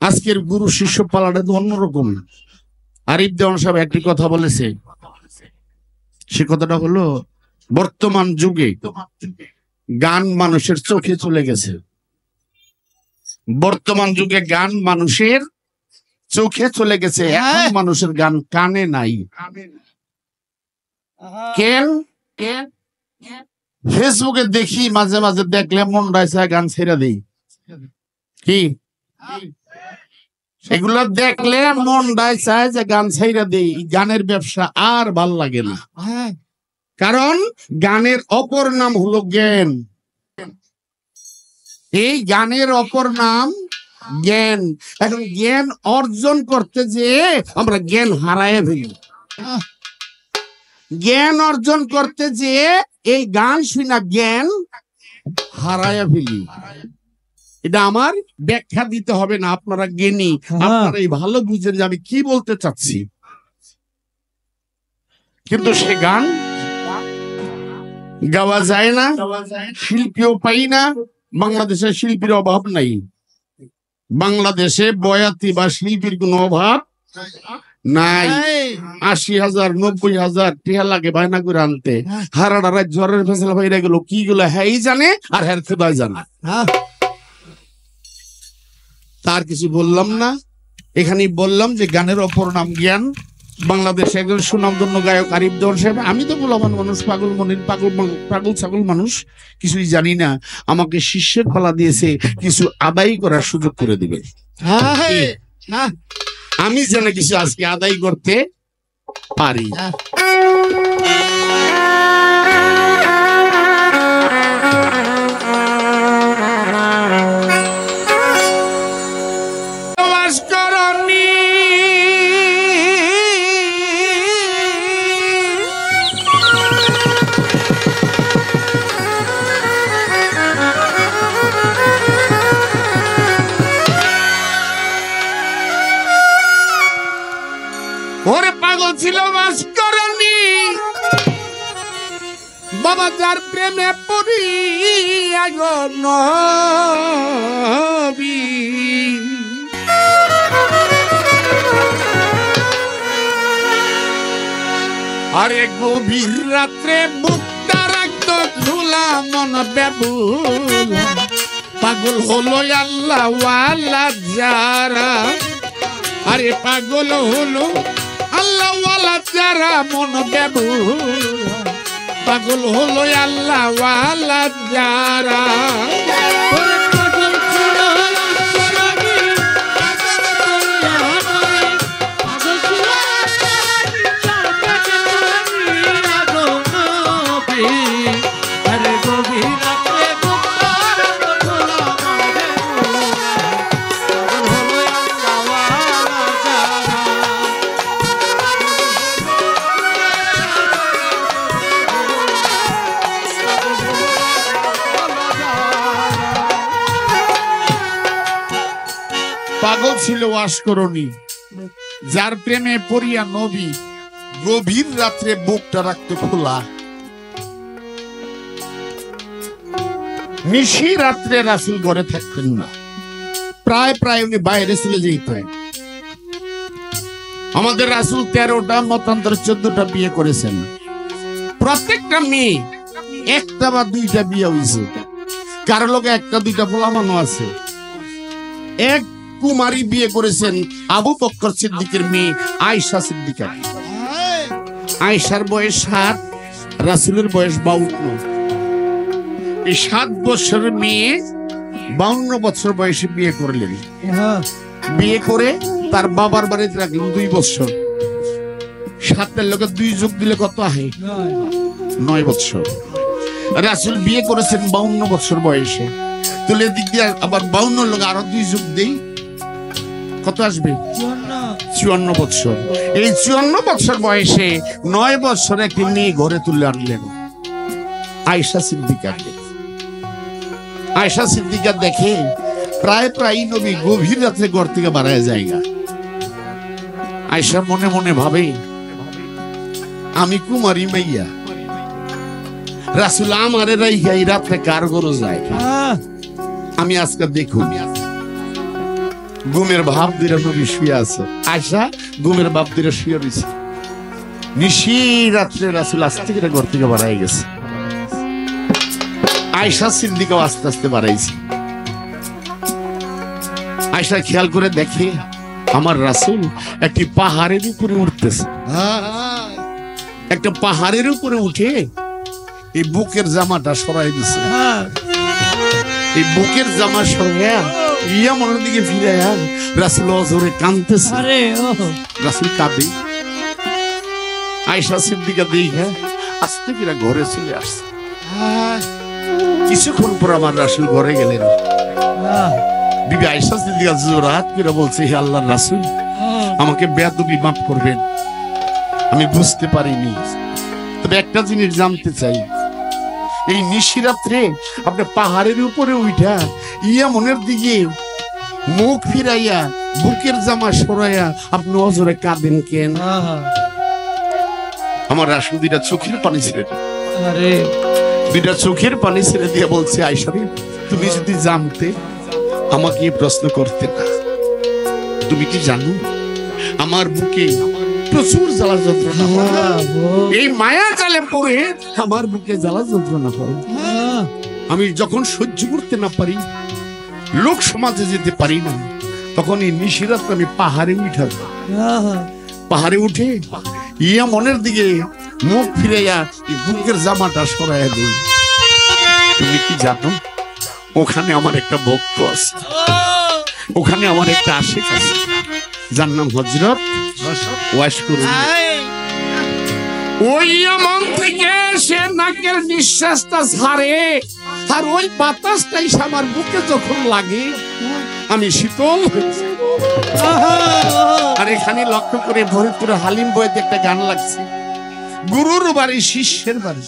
আজকের গুরু শিষ্য পালাটা তো অন্যরকম। আরিফ দেওয়ান সাহেব একটি কথা বলেছে, সে কথাটা হলো বর্তমান যুগে গান মানুষের চোখে চলে গেছে। বর্তমান যুগে গান মানুষের চোখে চলে গেছে, এখন মানুষের গান কানে নাই। কেন? ফেসবুকে দেখি মাঝে মাঝে, দেখলে মন রাইছে গান ছেড়ে দেই। কি এগুলো দেখলে মন চায় যে গান ছেড়ে দেই, গানের ব্যবসা আর ভাল লাগে না। কারণ গানের অপর নাম হলো জ্ঞান। এই গানের অপর নাম জ্ঞান। এখন জ্ঞান অর্জন করতে যে আমরা জ্ঞান হারায় ফেলি। জ্ঞান অর্জন করতে যে এই গান শুনা জ্ঞান হারায় ফেলি। এটা আমার ব্যাখ্যা দিতে হবে না, আপনারা জ্ঞানী, আপনারা এই ভালো বুঝেন যে আমি কি বলতে চাচ্ছি। কিন্তু সে গান গাওয়া যায় না, শিল্পীও পাই না। বাংলাদেশের শিল্পীর অভাব নাই, বাংলাদেশে বয়াতি বা শিল্পীর কোনো অভাব নাই। ৮০,০০০ ৯০,০০০ টিয়া লাগে বায়না করে আনতে। হারাডা রাত জ্বরের ফেসলা বাইরে গেল, কি গুলো হ্যাঁ জানে আর হ্যাঁ খোদাই জানে। তার কিছু বললাম না, এখানেই বললাম যে গানের অপর নাম জ্ঞান। বাংলাদেশে একজন সুনামধন্য গায়ক আরিফ দেওয়ান সাহেব, আমি তো বলবান মানুষ, পাগল মনির পাগল ছাগল মানুষ, কিছুই জানি না, আমাকে শিষ্যের পালা দিয়েছে, কিছু আদায় করার সুযোগ করে দিবে। আমি যেন কিছু আজকে আদায় করতে পারি। ওরে পাগল ছিল বাস করনি বাবা, যার প্রেমে পড়ি আগো নবী। আরে গভীর রাত্রে বুকটা রাখতো খোলা, মন বেবুলা, পাগল হলো আল্লাহ ওয়ালা যারা। আরে পাগল হলো আল্লাহ ওয়ালা যারা, মন বেবুলা, পাগল হলো আল্লাহ ওয়ালা যারা। পাগল ছিল ওয়াসকরণী, যার প্রেমে পড়িয়া নবী, গভীর রাত্রে বুকটা রাখতো খোলা। নিশি রাত্রে রাসূল ঘরে থাকতেন না, প্রায় প্রায় উনি বাইরে চলে যেতেন। আমাদের রাসূল 13টা মতান্তর 14টা বিয়ে করেছেন। প্রত্যেকটা মেয়ে একটা বা দুইটা বিয়ে হয়েছে, কারো লোকে একটা দুইটা পোলামানো আছে। এক কুমারী বিয়ে করেছেন আবু বকর সিদ্দিকের মেয়ে আয়েশা সিদ্দিকা। আয়েশার বয়স 7, রাসূলের বয়স 52। এই 7 বছরের মেয়ে 52 বছর বয়সে বিয়ে করলেন। বিয়ে করে তার বাবার বাড়িতে রাখলেন 2 বছর। 7-এর লোকে 2 যোগ দিলে কত হয়? 9 বছর। রাসূল বিয়ে করেছেন 52 বছর বয়সে, তাহলে এদিক দিয়ে আবার 52 লোক আরো 2 যোগ দেই, কত আসবে? 54 বছর। এই 54 বছর বয়সে 9 বছর একটি মেয়ে ঘরে তুলে আনলেন আয়েশা সিদ্দিকা। আয়েশা সিদ্দিকা দেখে প্রায় প্রায় নবী গভীর রাতে ঘর থেকে বাড়ায় জায়গা। আয়েশা মনে মনে ভাবে, আমি কুমারী মাইয়া, রাসূল আমারে রাইখা এই রাতে কার ঘরে যায়, আমি আজকে দেখুন। ঘুমের ভাব দিয়ে নবী শুয়ে আছে, আয়সা ঘুমের ভাব দিয়ে শুয়ে রয়েছে। নিশি রাত্রে রাসূল আস্তে করে ঘর থেকে বাড়াই গেছে। আয়সা সিদ্দিকাও আস্তে আস্তে বাড়াইছে। আয়সা খেয়াল করে দেখে আমার রাসূল একটি পাহাড়ের উপরে উঠতেছে। একটা পাহাড়ের উপরে উঠে এই বুকের জামাটা সরাই দিছে। এই বুকের জামা সরাইয়া ইয়া মনের দিকে ফিরাইয়া রাসূল অজরে কাঁদতেছে। রাসূল কাঁদে। আয়েশা সিদ্দিকা দেখে আস্তে করে ঘরে চলে আসছে। কিছুক্ষণ পর আমার রাসূল ঘরে গেলেন। বিবি আয়েশা সিদ্দিকা জোরাত করে বলছে, হে আল্লাহর রাসূল, আমাকে বেয়াদবি মাফ করবেন, আমি বুঝতে পারিনি। তবে একটা জিনিস জানতে চাই, এই নিশিরাত্রে আপনি পাহাড়ের উপরে উঠা ইয়া মনের দিকে মুখ ফিরাইয়া বুকের জামা সরাইয়া আপনি অজরে কাঁদেন কেন? আমার রাসূল দুইটা চোখের পানি ছেড়ে দুইটা চোখের পানি ছেড়ে দিয়ে বলছে, আয়েশা রে, তুমি যদি জানতে আমাকে এই প্রশ্ন করতে না। তুমি কি জানো আমার বুকে প্রচুর জ্বালা যন্ত্রণা হয়, এই মায়া জালে পড়ে আমার বুকে জ্বালা যন্ত্রণা হয়। আমি যখন সহ্য করতে না পারি, লোক সমাজে যেতে পারি না, তখন এই নিশিরাত আমি পাহাড়ে উঠে পাহাড়ে উঠে ইয়া মনের দিকে মুখ ফিরাইয়া বুকের জামাটা সরাইয়া দিই। তুমি কি জানো ওখানে আমার একটা ভক্ত আছে, ওখানে আমার একটা আশিক আছে, যার নাম হযরত ওয়াইস করুন। ওই মন থেকে সে নাকের নিঃশ্বাসটা ছাড়ে, আর ওই বাতাসটাই আমার বুকে যখন লাগে আমি শীতল। আর এখানে লক্ষ্য করে ফরিদপুরে হালিম বইতে একটা গান লাগছে, গুরুর বাড়ি শিষ্যের বাড়ি,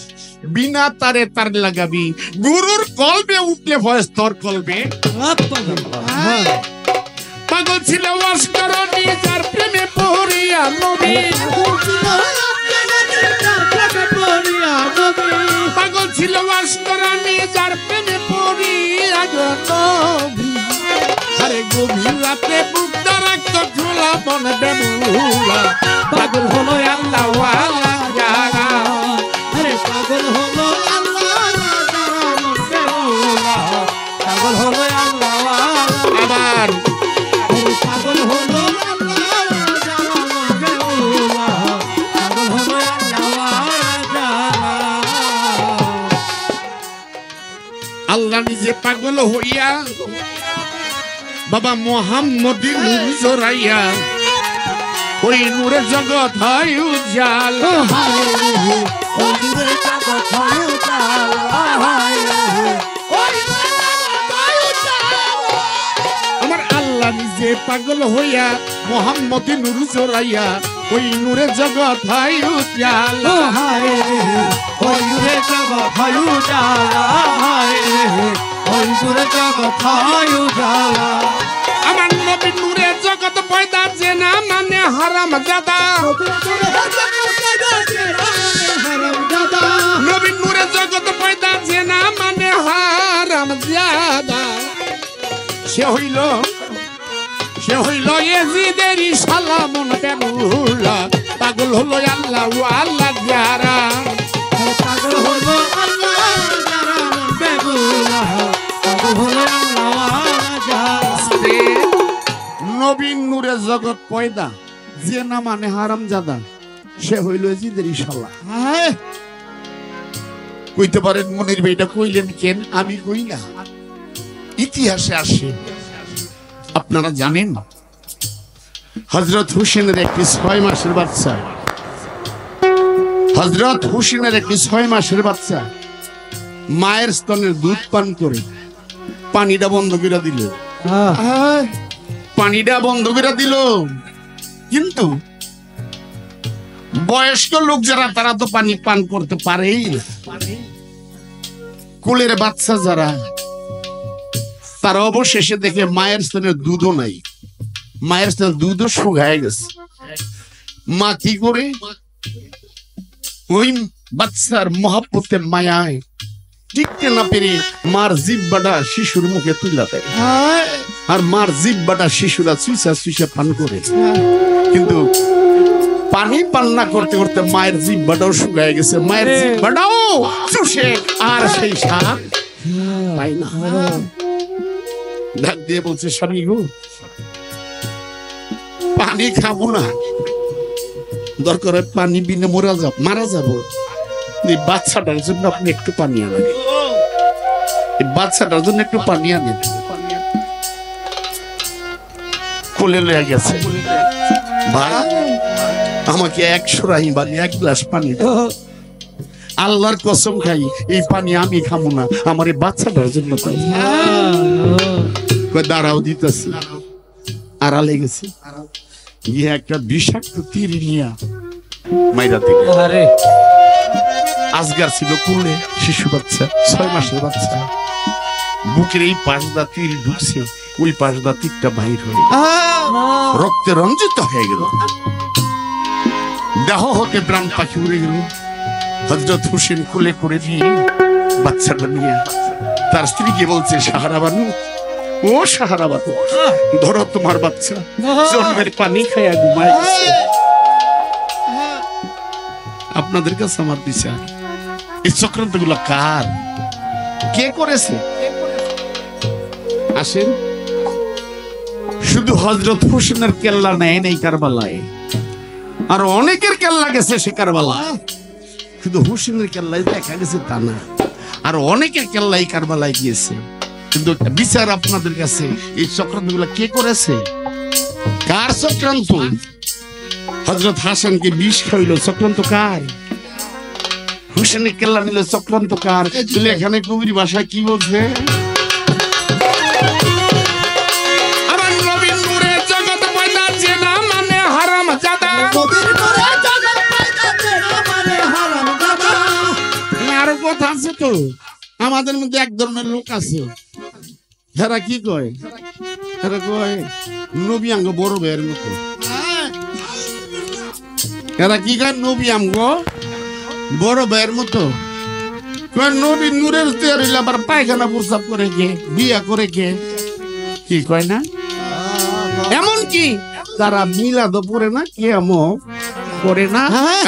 বিনা তারে তার লাগাবি, গুরুর কলবে উঠলে ভয়েস তোর কলবে। পাগল ছিল ওয়াসকরণী যার প্রেমে পড়িয়া নবী, পাগল ছিল ওয়াসকরণী যার প্রেমে পড়িয়া নবী। আরে গভীর রাতে বুকটা রাখতো ঝোলা মন বেমুলা, পাগল হলো আল্লাহ ওয়ালা যারা। আরে পাগল হলো আল্লাহ বেমুলা, পাগল হলো আল্লাহ ওয়ালা। আবার পাগল হলো আল্লাহ বেমুলা, পাগল হলো আল্লাহ ওয়ালা। আল্লাহ নিজে পাগল হইয়া বাবা মুহাম্মদী নূর জড়াইয়া ওই নূরে জগৎ হয় উজাল। আমার আল্লাহ নিজে পাগল হইয়া মুহাম্মদী নূর জড়াইয়া ওই নূরে জগৎ হয় উজাল। ওই নূরে জগৎ হয় উজাল, ওই নূরে জগৎ হয় উজাল। আমার নবী নূরে জগৎ পয়দা যে না মানে হারাম জাদা, নবী নূরে জগৎ পয়দা যে না মানে হারাম জাদা। সে হইল এজিদেরই সালামন বেমুলা, পাগল হলো আল্লাহ ওয়ালা যারা। পাগল হলো আল্লাহ যারা বেমুলা, পাগল হলো আল্লাহ ওয়ালা যারা। নবীন নূরে জগৎ পয়দা যে না মানে হারাম জাদা, সে হইল এজিদেরই শালা। কইতে পারেন মনির ভাইটা কইলেন কেন? আমি কই না, ইতিহাসে আসে। আপনারা জানেন হযরত হুসেনের একটি 6 মাসের বাচ্চা, হযরত হুসেনের একটি 6 মাসের বাচ্চা মায়ের স্তনের দুধ পান করে পানিটা বন্ধ করে দিল, পানিটা বন্ধ করে দিল। কিন্তু বয়স্ক লোক যারা তারা তো পানি পান করতে পারেই না, কোলের বাচ্চা যারা তারা অবশেষে দেখে মায়ের স্তনের দুধও নাই, মায়ের স্তনের দুধও শুকায় গেছে। মা কি করে? ওই বাচ্চার মহব্বতে মায়ায় টিকতে না পেরে মার জিহ্বাটা শিশুর মুখে তুলে দেয়, আর মার জিহ্বাটা শিশুরা চুইসা চুইসা পান করে। কিন্তু পানি পান না করতে করতে মায়ের জিহ্বাটাও শুকায় গেছে, মায়ের জিহ্বাটাও চুষে আর সেই স্বাদ পাই না। ডাক দিয়ে বলছে, স্বামী গো, পানি খাবো না, দরকার পানি বিনে মারা যাবো, এই বাচ্চাটার জন্য আপনি একটু পানি আনেন, এই বাচ্চাটার জন্য একটু পানি আনেন। কোলে লয়ে গেছে, ভাই আমাকে 100 রাহি বানি 1 গ্লাস পানি দাও, আল্লাহর কসম খাই এই পানি আমি খাবো না, আমার এই বাচ্চাটার জন্য। দাঁড়াও দিতেছি, আড়ালে গেছি, গিয়ে একটা বিষাক্ত তীর নিয়া মাইরা দিল। আজগার ছিল কোলে, শিশু বাচ্চা, 6 মাসের বাচ্চা, বুকের এই পাশদা তীর ঢুকছে, ওই পাশদা তীরটা বাহির হয়ে রক্তে রঞ্জিত হয়ে গেল, দেহ হতে প্রাণ পাখি উড়ে গেল। হযরত হোসেন কোলে করে নিয়ে বাচ্চাটা নিয়ে তার স্ত্রীকে বলছে, সাহারা বানু, ও সাহারা বানু, ধরো তোমার বাচ্চা জন্মের পানি খাইয়া ঘুমায় গেছে। আপনাদের কাছে আমার বিচার, এই চক্রান্ত গুলা কার, কে করেছে? আসেন, শুধু হযরত হোসেনের কেল্লা নেয় নেই কারবালায়, আর অনেকের কেল্লা গেছে সে কারবালা। শুধু হোসেনের কেল্লায় দেখা গেছে তা না, আর অনেকের কেল্লাই কারবালায় গিয়েছে। কিন্তু বিচার আপনাদের কাছে, এই চক্রান্ত গুলা কে করেছে, কার চক্রান্ত? হযরত হাসানকে বিষ খাইল, চক্রান্ত কার? হোসেনের কেল্লা নিল, চক্রান্ত কার? এখানে কবির ভাষায় কি বলছে? আমার নবীর নূরে জগৎ পয়দা চেনা মানে হারাম জাদা। আরো কথা আছে তো, আমাদের মধ্যে এক ধরনের লোক আছে, এরা কি কয়, এরা কয় নবী আঙ্গ বড় ভাইয়ের মতো। এরা কি কয়, নবী আঙ্গ বড় ভাইয়ের মতো। নবী নূরের তৈরি আবার পায়খানা প্রস্রাব করে কে, বিয়া করে কে, কি কয় না? এমন কি তারা মিলাদ পড়ে না, কিয়ামও করে না,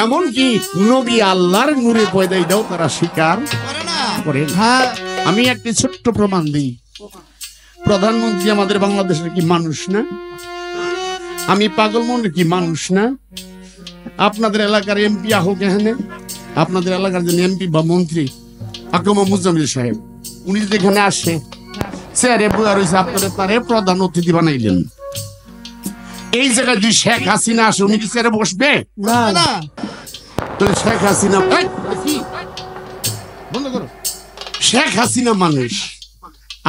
এমন কি নবী আল্লাহর নূরে পয়দা দাও তারা স্বীকার করে না। আমি একটি ছোট্ট প্রমাণ দিই, প্রধানমন্ত্রী আমাদের বাংলাদেশের কি মানুষ না? আমি পাগল মনে কি মানুষ না? আপনাদের এলাকার এমপি আহুক, এখানে আপনাদের এলাকার যে এমপি বা মন্ত্রী আকম মুজাম্মিল সাহেব, উনি যেখানে আসে চেয়ারে বসে রয়েছে, আপনাদের তারে প্রধান অতিথি বানাইলেন। এই জায়গায় যদি শেখ হাসিনা আসে, উনি কি চেয়ারে বসবে? না। শেখ হাসিনা বন্ধ করো, শেখ হাসিনা মানুষ,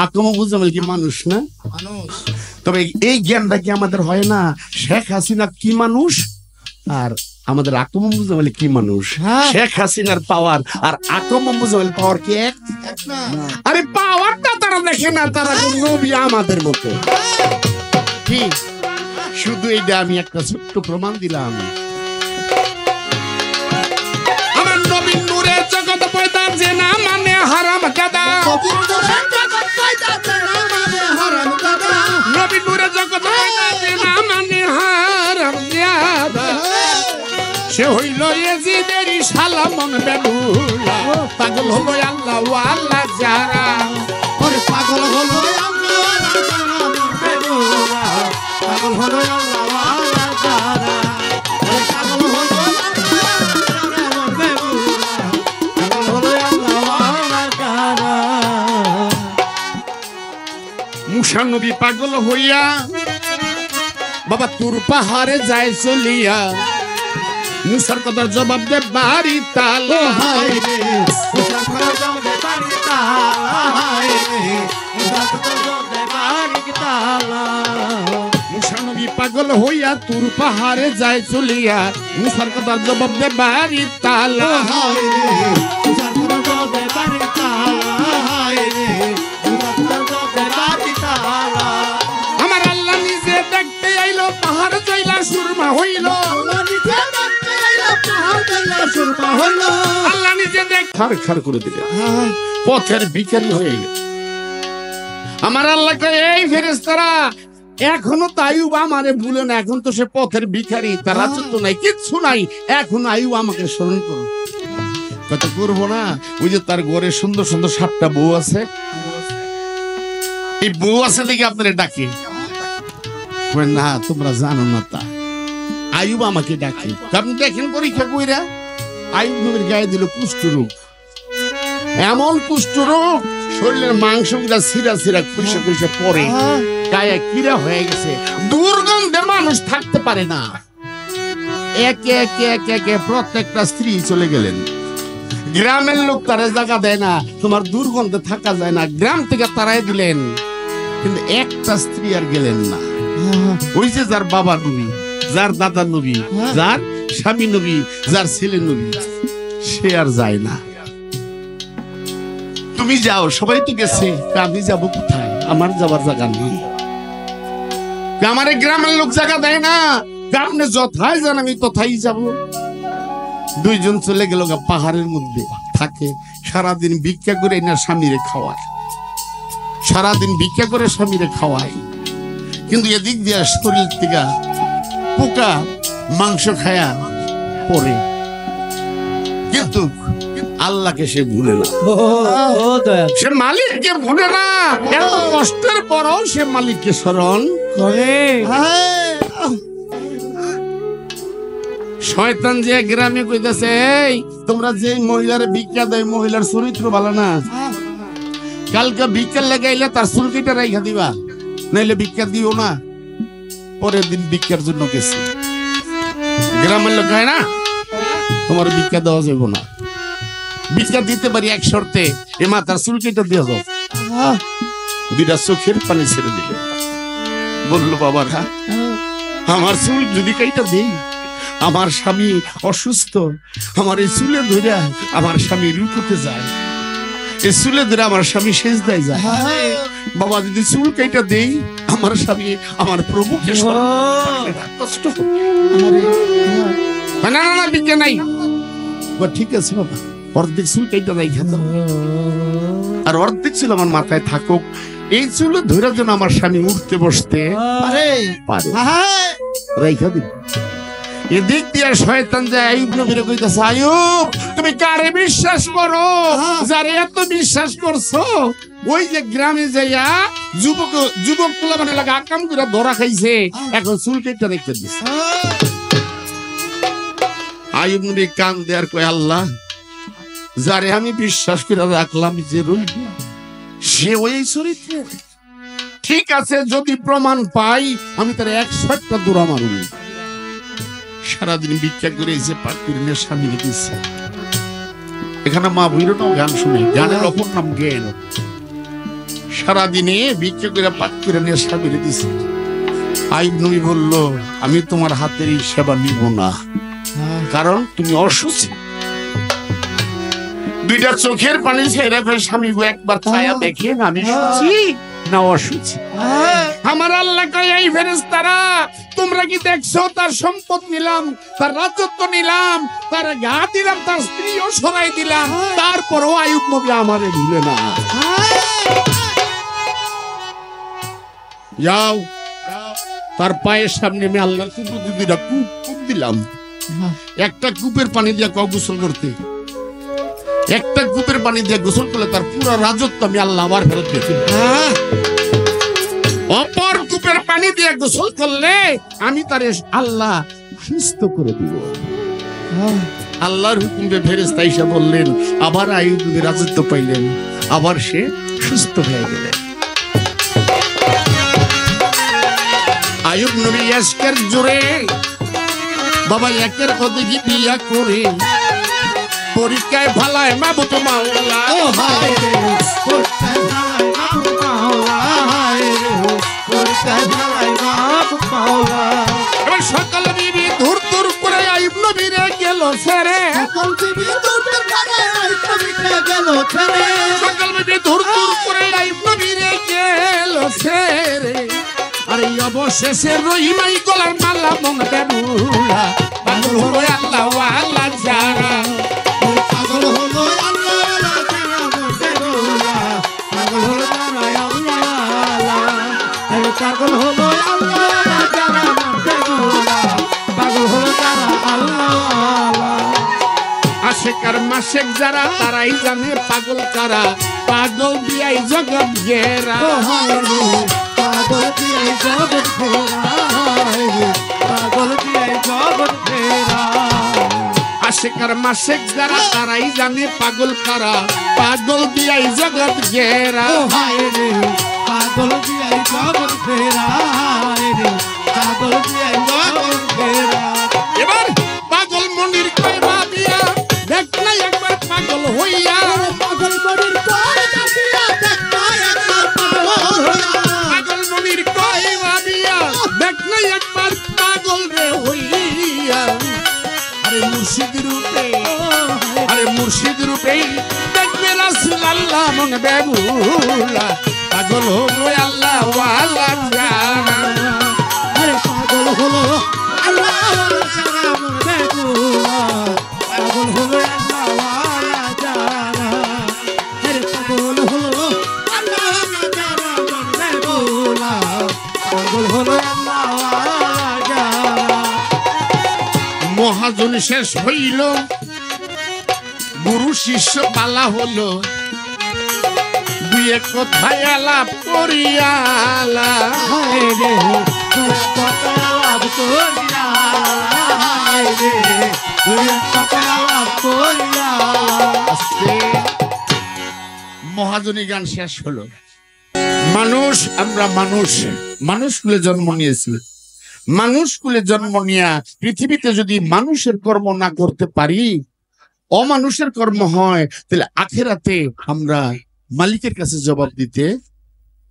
আকম মুজাম্মিল কি মানুষ না? তবে এই জ্ঞানটা কি আমাদের হয় না, শেখ হাসিনা কি মানুষ আর আমাদের আকম মুজাম্মিল কি মানুষ? শেখ হাসিনার পাওয়ার আর আকম মুজাম্মিল পাওয়ার কি এক? আরে পাওয়ারটা তারা দেখে না, তারা নবী আমাদের মতো। কি শুধু এইটা আমি একটা ছোট্ট প্রমাণ দিলাম। আমার নবীর নূরে জগৎ পয়দা যে না মানে হারাম জাদা। নবীর নূরে জগৎ পয়দা যে না মানে হারাম জাদা। সে হইল ইয়াজিদের সালামন বেদুলা, পাগল হলো আল্লাহ ওয়াল্লাহ যারা। ওরে পাগল হলো আল্লাহ বেদুলা, পাগল হলো আল্লাহ ওয়াল্লাহ যারা। ওরে পাগল হলো আল্লাহ বেদুলা, পাগল হলো আল্লাহ ওয়াল্লাহ যারা। মুসা নবী পাগল হইয়া বাবা তুর পাহাড়ে যায় চলিয়া, মুসার কথার জবাব দে বাড়ি তালা। মুসা নবী পাগল হইয়া তুর পাহাড়ে যায় চলিয়া, মুসার কথার জবাব দে বাড়ি তালা। আমার আল্লাহ নিজে দেখতে আইলো, পাহাড় যাইলা সুরমা হইল। আল্লাহ নিজে দেখ খার করে দিলেন, পথের ভিখারি হয়ে গেল। আমার আল্লাহ কয় এই ফেরেশতারা এখনো তো আইয়ুব আমারে ভুলে না, এখন তো সে পথের ভিখারি, তার রাজত্ব নাই, কিচ্ছু নাই, এখন আইয়ুব আমাকে স্মরণ করো। কত করবো না, ওই যে তার ঘরে সুন্দর সুন্দর 7টা বউ আছে, এই বউ আছে দেখে আপনারা ডাকে না, তোমরা জানো না তা আইয়ুব আমাকে ডাকে। আপনি দেখেন পরীক্ষা কইরা আইয়ুব নবীর গায়ে দিল কুষ্ঠরোগ, এমন কুষ্ঠরোগ শরীরের মাংস গুলা সিরা সিরা খুশে খুশে পরে গায়ে কিরা হয়ে গেছে, দুর্গন্ধে মানুষ থাকতে পারে না। একে একে একে একে প্রত্যেকটা স্ত্রী চলে গেলেন। গ্রামের লোক তারা জায়গা দেয় না, তোমার দুর্গন্ধে থাকা যায় না, গ্রাম থেকে তারাই দিলেন, কিন্তু একটা স্ত্রী আর গেলেন না। ওই যে যার বাবা নবী, যার দাদা নবী, যার স্বামী নবী, যার ছেলে নবী, সে আর যায় না। তুমি যাও, সবাই তো গেছে, আমি যাব কোথায়? আমার যাবার জায়গা নেই, আমার গ্রামের লোক জায়গা দেয় না, আপনি যথায় যান আমি তথাই যাব। দুইজন চলে গেল পাহাড়ের মধ্যে থাকে, সারাদিন ভিক্ষা করে না স্বামীরে খাওয়ায়, সারাদিন ভিক্ষা করে স্বামীরে খাওয়ায়, কিন্তু এদিক দিয়ে শরীর থেকে পোকা মাংস খায়া পরে, কিন্তু আল্লাহকে সে ভুলে না, সে মালিককে ভুলে না। এত কষ্টের পরও সে মালিককে স্মরণ করে। শয়তান যে গ্রামে কইতাছে, এই তোমরা যে মহিলার ভিক্ষা দেয়, মহিলার চরিত্র ভালো না, কালকে ভিক্ষা লাগাইলে তার চুল কেটে রাইখা দিবা, নাইলে ভিক্ষা দিও না। পরের দিন ভিক্ষার জন্য গেছে, গ্রামের লোক হয় না, তোমার ভিক্ষা দেওয়া যাবে না, ভিক্ষা দিতে পারি এক শর্তে, এ মাথার চুল কেটে দিয়ে যাও। 2টা চোখের পানি ছেড়ে দিলে, বললো বাবার আমার চুল যদি কেটে দিই, আমার স্বামী অসুস্থ, আমার এই চুলে ধরে আমার স্বামী রুকুতে যায়, এই চুলে ধরে আমার স্বামী সেজদায় যায়, বাবা যদি চুল কেটে দেই আমার স্বামী আমার প্রভুকে কষ্ট না না বিজ্ঞান নাই। ঠিক আছে বাবা, অর্ধেক চুল কেটে দেয় খেতে, আর অর্ধেক চুল আমার মাথায় থাকুক, এই চুল ধরে যেন আমার স্বামী উঠতে বসতে পারে, রেখা দিন। এদিক দিয়ে শয়তান যায় আইয়ুব নবীরে কইতাছে, আইয়ুব তুমি কারে বিশ্বাস করো, যারে এত বিশ্বাস করছো? ওই যে গ্রামে যাইয়া যুবক গুলা মানে লাগা আকাম করে ধরা খাইছে, এখন চুল কেটে রেখে দিছে। আইয়ুব নবী কান দেয়ার কয়, আল্লাহ যারে আমি বিশ্বাস করে রাখলাম যে রইল, সে ওই চরিত্র, ঠিক আছে, যদি প্রমাণ পাই আমি তার 100টা দৌড়া মারুন। সারাদিন ভিক্ষা করে এসে পাখির স্বামী রেখেছে। এখানে মা ভৈরবও গান শুনে, গানের অপর নাম জ্ঞান। সারাদিনে ভিক্ষা করে পাখির স্বামী রেখেছে। আইয়ুব নবী বলল, আমি তোমার হাতের এই সেবা নিব না, কারণ তুমি অসুস্থ। 2টা চোখের পানি ছেড়ে ফেলে স্বামী একবার ছায়া দেখে আমি সুচি না অসুচি। আমার আল্লাহ কয়, এই ফেরেশতারা তোমরা কি দেখছো তার সম্পদ নিলাম, তার রাজত্ব নিলাম, তার গা দিলাম, তার স্ত্রীও সরাই দিলাম, তারপরও আইয়ুব নবী আমারে ভুলে না। যাও তার পায়ের সামনে আমি আল্লাহর কুদরতিটা কূপ দিলাম, একটা কূপের পানি দিয়ে গোসল করতে, একটা কূপের পানি দিয়ে গোসল করলে তার পুরো রাজত্ব আমি আল্লাহ আবার ফেরত দিয়েছি। অপর কূপের পানি দিয়ে গোসল করলে আমি তার আল্লাহ সুস্থ করে দিব। আল্লাহর হুকুমে ফেরেশতা এসে বললেন, আবার আইয়ুব নবী রাজত্ব পাইলেন, আবার সে সুস্থ হয়ে গেলেন। আইয়ুব নবী এশকের জোরে বাবা একের অধিক বিয়া করে পরীক্ষায় ভালায় মাবুদ মাওলা, সকাল বিবি ধুর ধুর করে আইয়ুব নবীরে গেল ছেড়ে, সকাল বিবি ধুর ধুর করে আইয়ুব নবীরে গেল ছেড়ে। আরে অবশেষে রহিমাই গলার মালা মন বেবুলা, পাগল হলো আল্লাহ আল্লাহ যারা। পাগল হলো আল্লাহওয়ালা যারা মরতে গোলা পাগল হলো তারা আল্লাহওয়ালা আরে পাগল হলো আল্লাহওয়ালা যারা মরতে গোলা পাগল হলো তারা আল্লাহওয়ালা আশেকার মাশেক যারা তারাই জানে পাগল কারা পাগল দিয়াই জগৎ ঘেরা ও হায় রে পাগল দিয়াই জগৎ ঘেরা হায় রে পাগল দিয়াই জগৎ ঘেরা আশেকার মাশেক যারা তারাই জানে পাগল কারা পাগল দিয়াই জগৎ ঘেরা ও হায় রে পাগল দিয়াই জগৎ ঘেরা হায় রে পাগল দিয়াই জগৎ ঘেরা এবার পাগল মনির কয় ভাবিয়া দেখ না একবার পাগল হইয়া পাগল মনির কয় ভাবিয়া দেখ না একবার পাগল হইয়া পাগল মনির কয় ভাবিয়া দেখ না একবার পাগল রে হইয়া আরে মুর্শিদ রূপে আরে মুর্শিদ রূপে দেখবে রাসূল আল্লাহ মন বেবুলা পাগল হলো আল্লাহ ওয়ালা জানা আরে পাগল হলো আল্লাহওয়ালা যারা মরতে গোলা পাগল হলো আল্লাহওয়ালা যারা আরে পাগল হলো আল্লাহওয়ালা যারা মরতে গোলা পাগল হলো আল্লাহওয়ালা যারা মহাজন শেষ হইল গুরু শিষ্য পালা হলো দুই এক কথায় আলাপ করিয়ালা হায় রে তুই কত লাভ করিয়া হায় রে তুই কত লাভ করিয়া আস্তে মহাজনী গান শেষ হলো মানুষ আমরা মানুষ কুলে জন্ম নিয়েছি মানুষ কুলে জন্ম নিয়া পৃথিবীতে যদি মানুষের কর্ম না করতে পারি অমানুষের কর্ম হয় তাহলে আখেরাতে আমরা মালিকের কাছে জবাব দিতে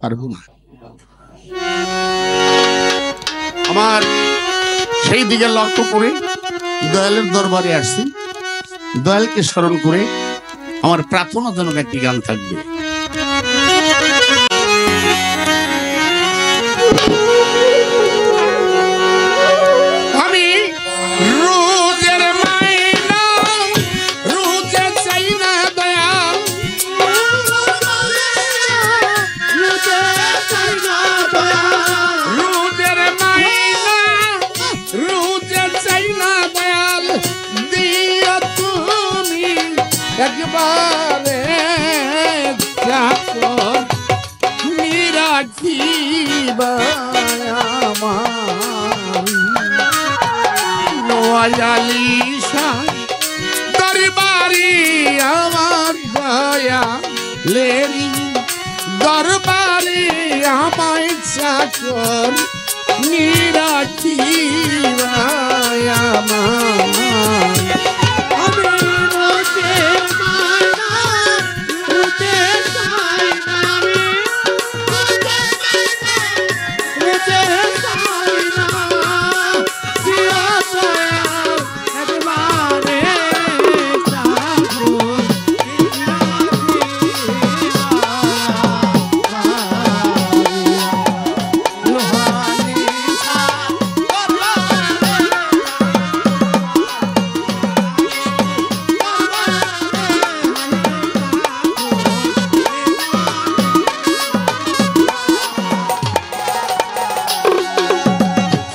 পারবো না আমার সেই দিকে লক্ষ্য করে দয়ালের দরবারে আসছি দয়ালকে স্মরণ করে আমার প্রার্থনাজনক একটি গান থাকবে আমি রোজের মাইনা রোজে চাই না দয়া রোজের মাইনা রোজে চাই না দয়াল দিও তুমি একবারে দেখো তুমি রাখিবা আমার নোয়ালিশা দরবারি আমার দয়া লেরি দরবারি আমায় চাকর নিরাখিবা আমার আমি রোজে মানা রোজে চাই না আমি রোজে চাই না দিয়া দয়াল একবারে চাকর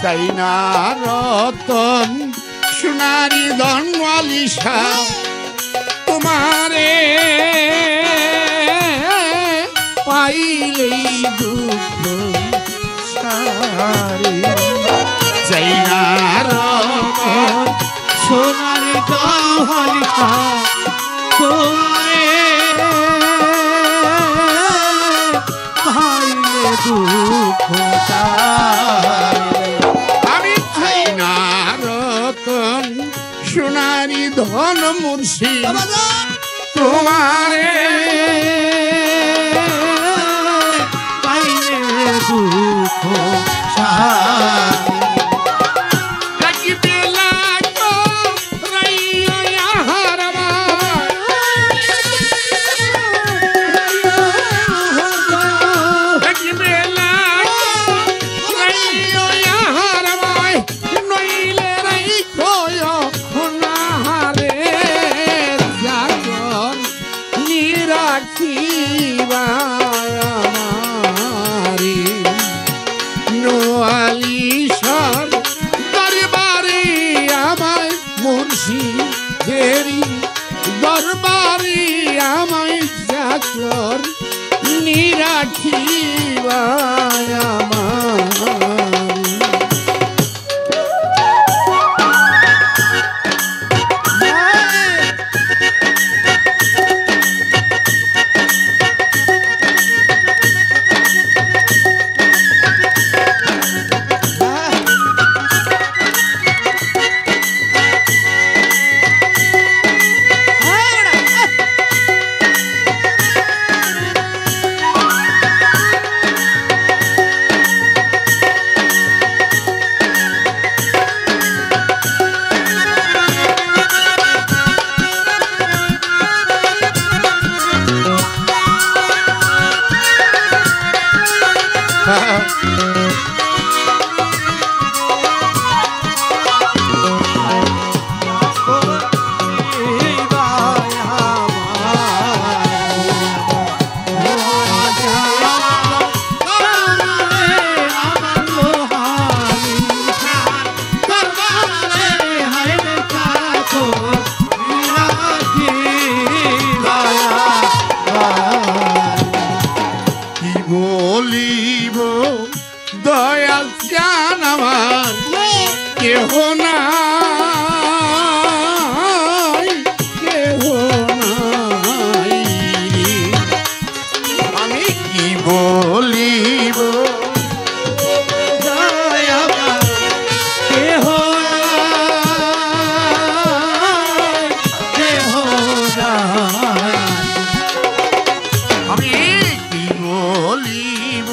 চাই না রতন সোনারি ধনওয়ালিশা তোমারে পাইলেই দুঃখ সারি চাই না রতন সোনারি দহলিকা তোমারে ভাইলে দুঃখ আমি চাই না রতন সোনারি ধন মুর্শিদ তোমারে পাইলে দুঃখ নোয়ালিশার দরবারে আমায় মুর্শিদেরি দরবারে আমায় চাকর নিরাখিবা আমার বলিব দয়াল জান আমার কেহ নাই কেহ নাই আমি কি বলিব দয়াল কেহ নাই কেহ নাই আমি কি বলিব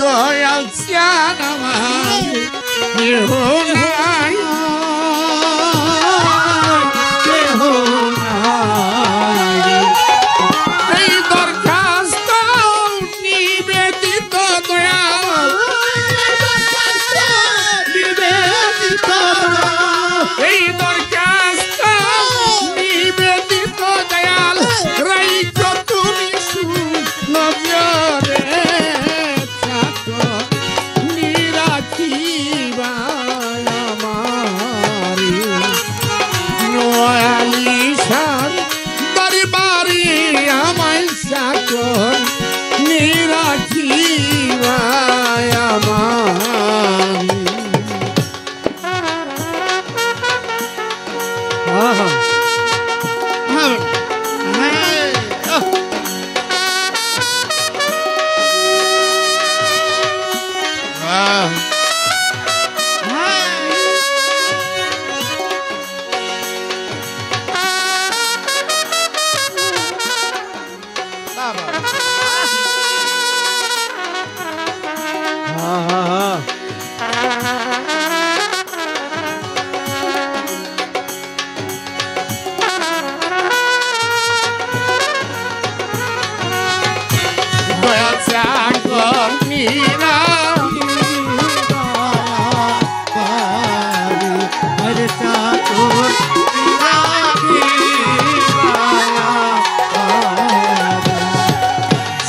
দয়াল জান আমার কেহ নাই কেহ নাই এই দরখাস্ত নিবেদিত দয়াল নিবেদিত এই দরখাস্ত নিবেদিত দয়াল রাইখো তুমি নজরে নিরাখিবা আমারে নোয়ালিশার দরবারে আমায় চাকর নিরাখিবা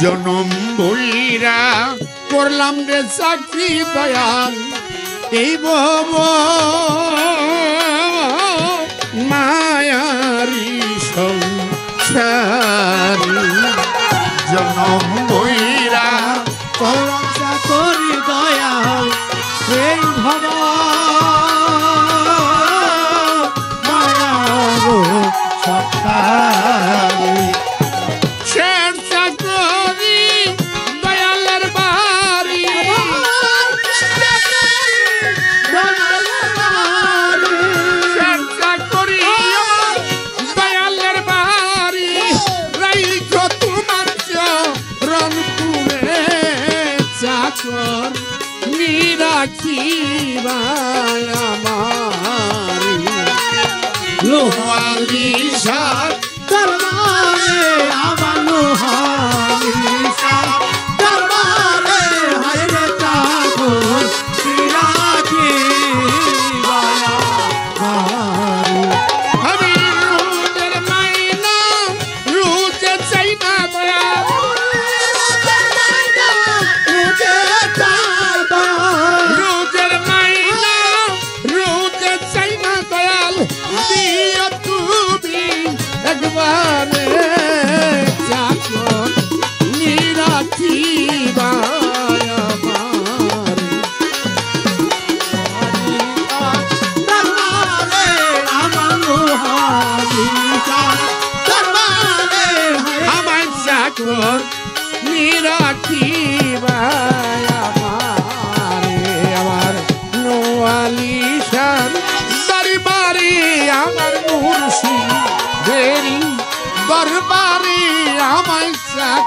জনম বইরা করলাম রে চাকরি দয়াল এই ভব মায়ারি সংসারী জনম বইরা করলাম চাকরি দয়াল এই ভব মায়ার সংসারী নিরাখিবা আমারে নোয়ালিশার দরবারে আমার নোয়ালিশার দরবারে হায়রে চাকর নিরাখিবা আমারে আমি রোজের মাইনা রোজে চাই না দয়াল রোজে চাই দয়াল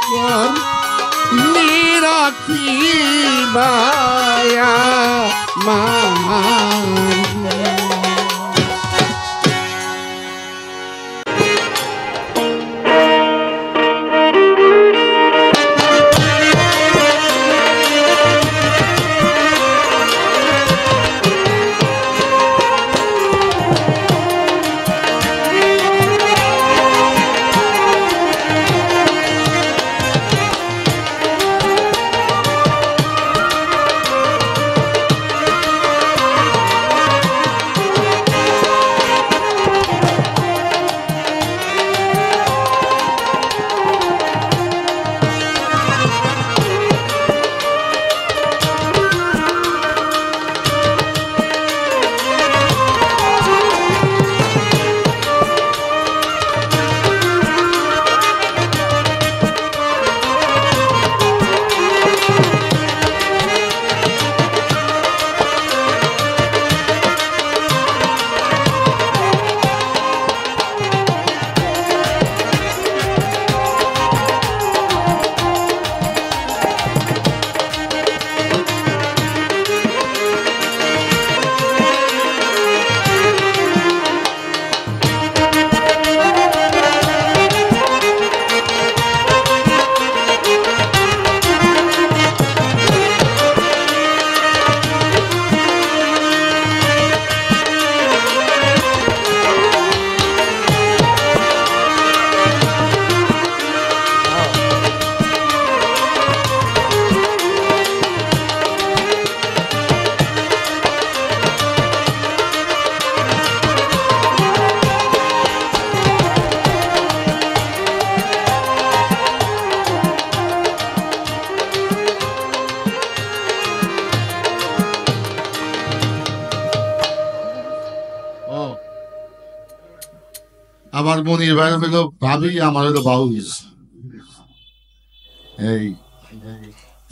কর নিরাখি মায়া আমার মনির ভাই হলো ভাবি, আমার হলো বাবু। এই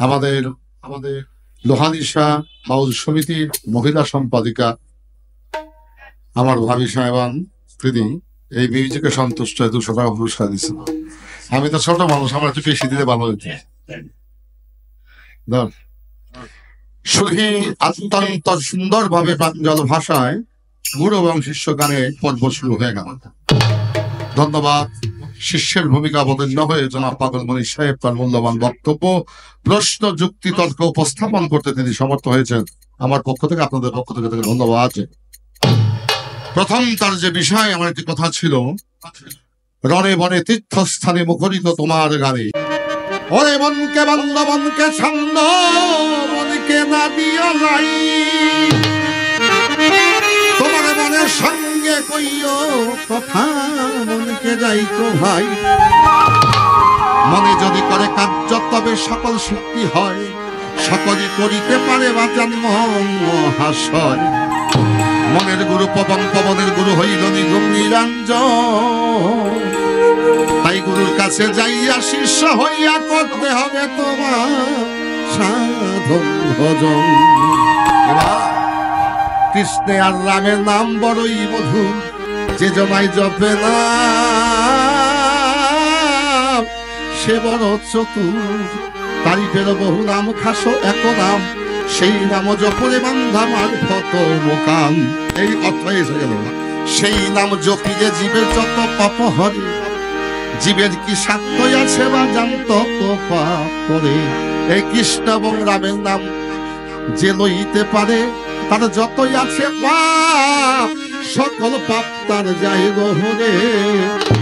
আমাদের আমাদের লোহানিশা হাউস সমিতির মহিলা সম্পাদিকা আমার ভাবি সাহেবান প্রীতি এই মিউজিকে সন্তুষ্ট হয়ে 200 টাকা পুরস্কার দিচ্ছে। আমি তো ছোট মানুষ, আমার একটু বেশি দিলে ভালো হইতো। সুখী অত্যন্ত সুন্দর ভাবে প্রাঞ্জল ভাষায় গুরু এবং শিষ্য গানে পর্ব শুরু হয়ে গেল। ধন্যবাদ। শিষ্যের ভূমিকা অবতীর্ণ হয়ে জনাব পাগলমণি সাহেব তার মূল্যবান বক্তব্য, প্রশ্ন, যুক্তি, তর্ক উপস্থাপন করতে তিনি সমর্থ হয়েছেন। আমার পক্ষ থেকে, আপনাদের পক্ষ থেকে তাকে ধন্যবাদ। প্রথম তার যে বিষয়, আমার একটি কথা ছিল, রণে বনে তীর্থস্থানে মুখরিত তোমার গানে, ওরে মনকে বন্ধ, মনকে ছন্দ, মনকে না দিও লাই, তোমার মনের সঙ্গে কইও কথা, মনকে যাইতো ভাই। মনে যদি করে কার্য তবে সকল শক্তি হয়, সকলে করিতে পারে বাচান মহাশয়। মনের গুরু পবন, পবনের গুরু হইল নিগম নিরঞ্জন, তাই গুরুর কাছে যাইয়া শিষ্য হইয়া করতে হবে তোমার সাধন ভজন। কৃষ্ণে আর রামের নাম বড়ই মধুর, যে জমাই জপে না সে বড় চতুর, তারিফের বহু নাম খাসো এক নাম, সেই নাম জপরে বান্ধা মারফত মোকাম। এই অর্থ এসে গেল, সেই নাম জপিলে জীবের যত পাপ হরে, জীবের কি সাধ্য আছে বা জানত পাপ করে। এই কৃষ্ণ এবং রামের নাম যে লইতে পারে, তার যতই আছে পাপ, সকল পাপ তার যায় গহরে।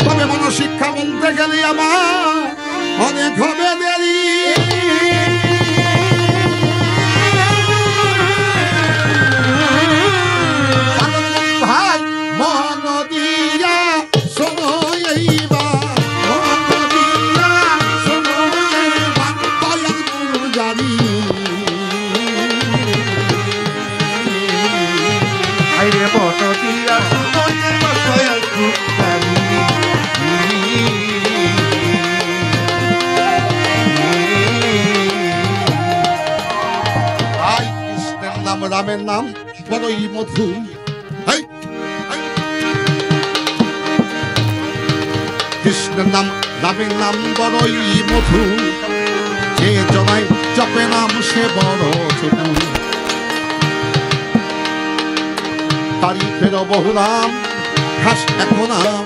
তবে মনশিক্ষা বলতে গেলে আমার অনেক হবে দেরি, ভাই মন দিয়া শোনো এইবার, মন দিয়া শোনো এইবার, দয়াল গুরু জানি। আইরে মন দিয়া দয়াল গুরু জানি। কৃষ্ণের নাম রামের নাম বড়ই মধুর। কৃষ্ণের নাম রামের নাম বড়ই মধু, যে জনাই জপে নাম সে বড় চতু। তারিফের বহু নাম ঘাস এত নাম,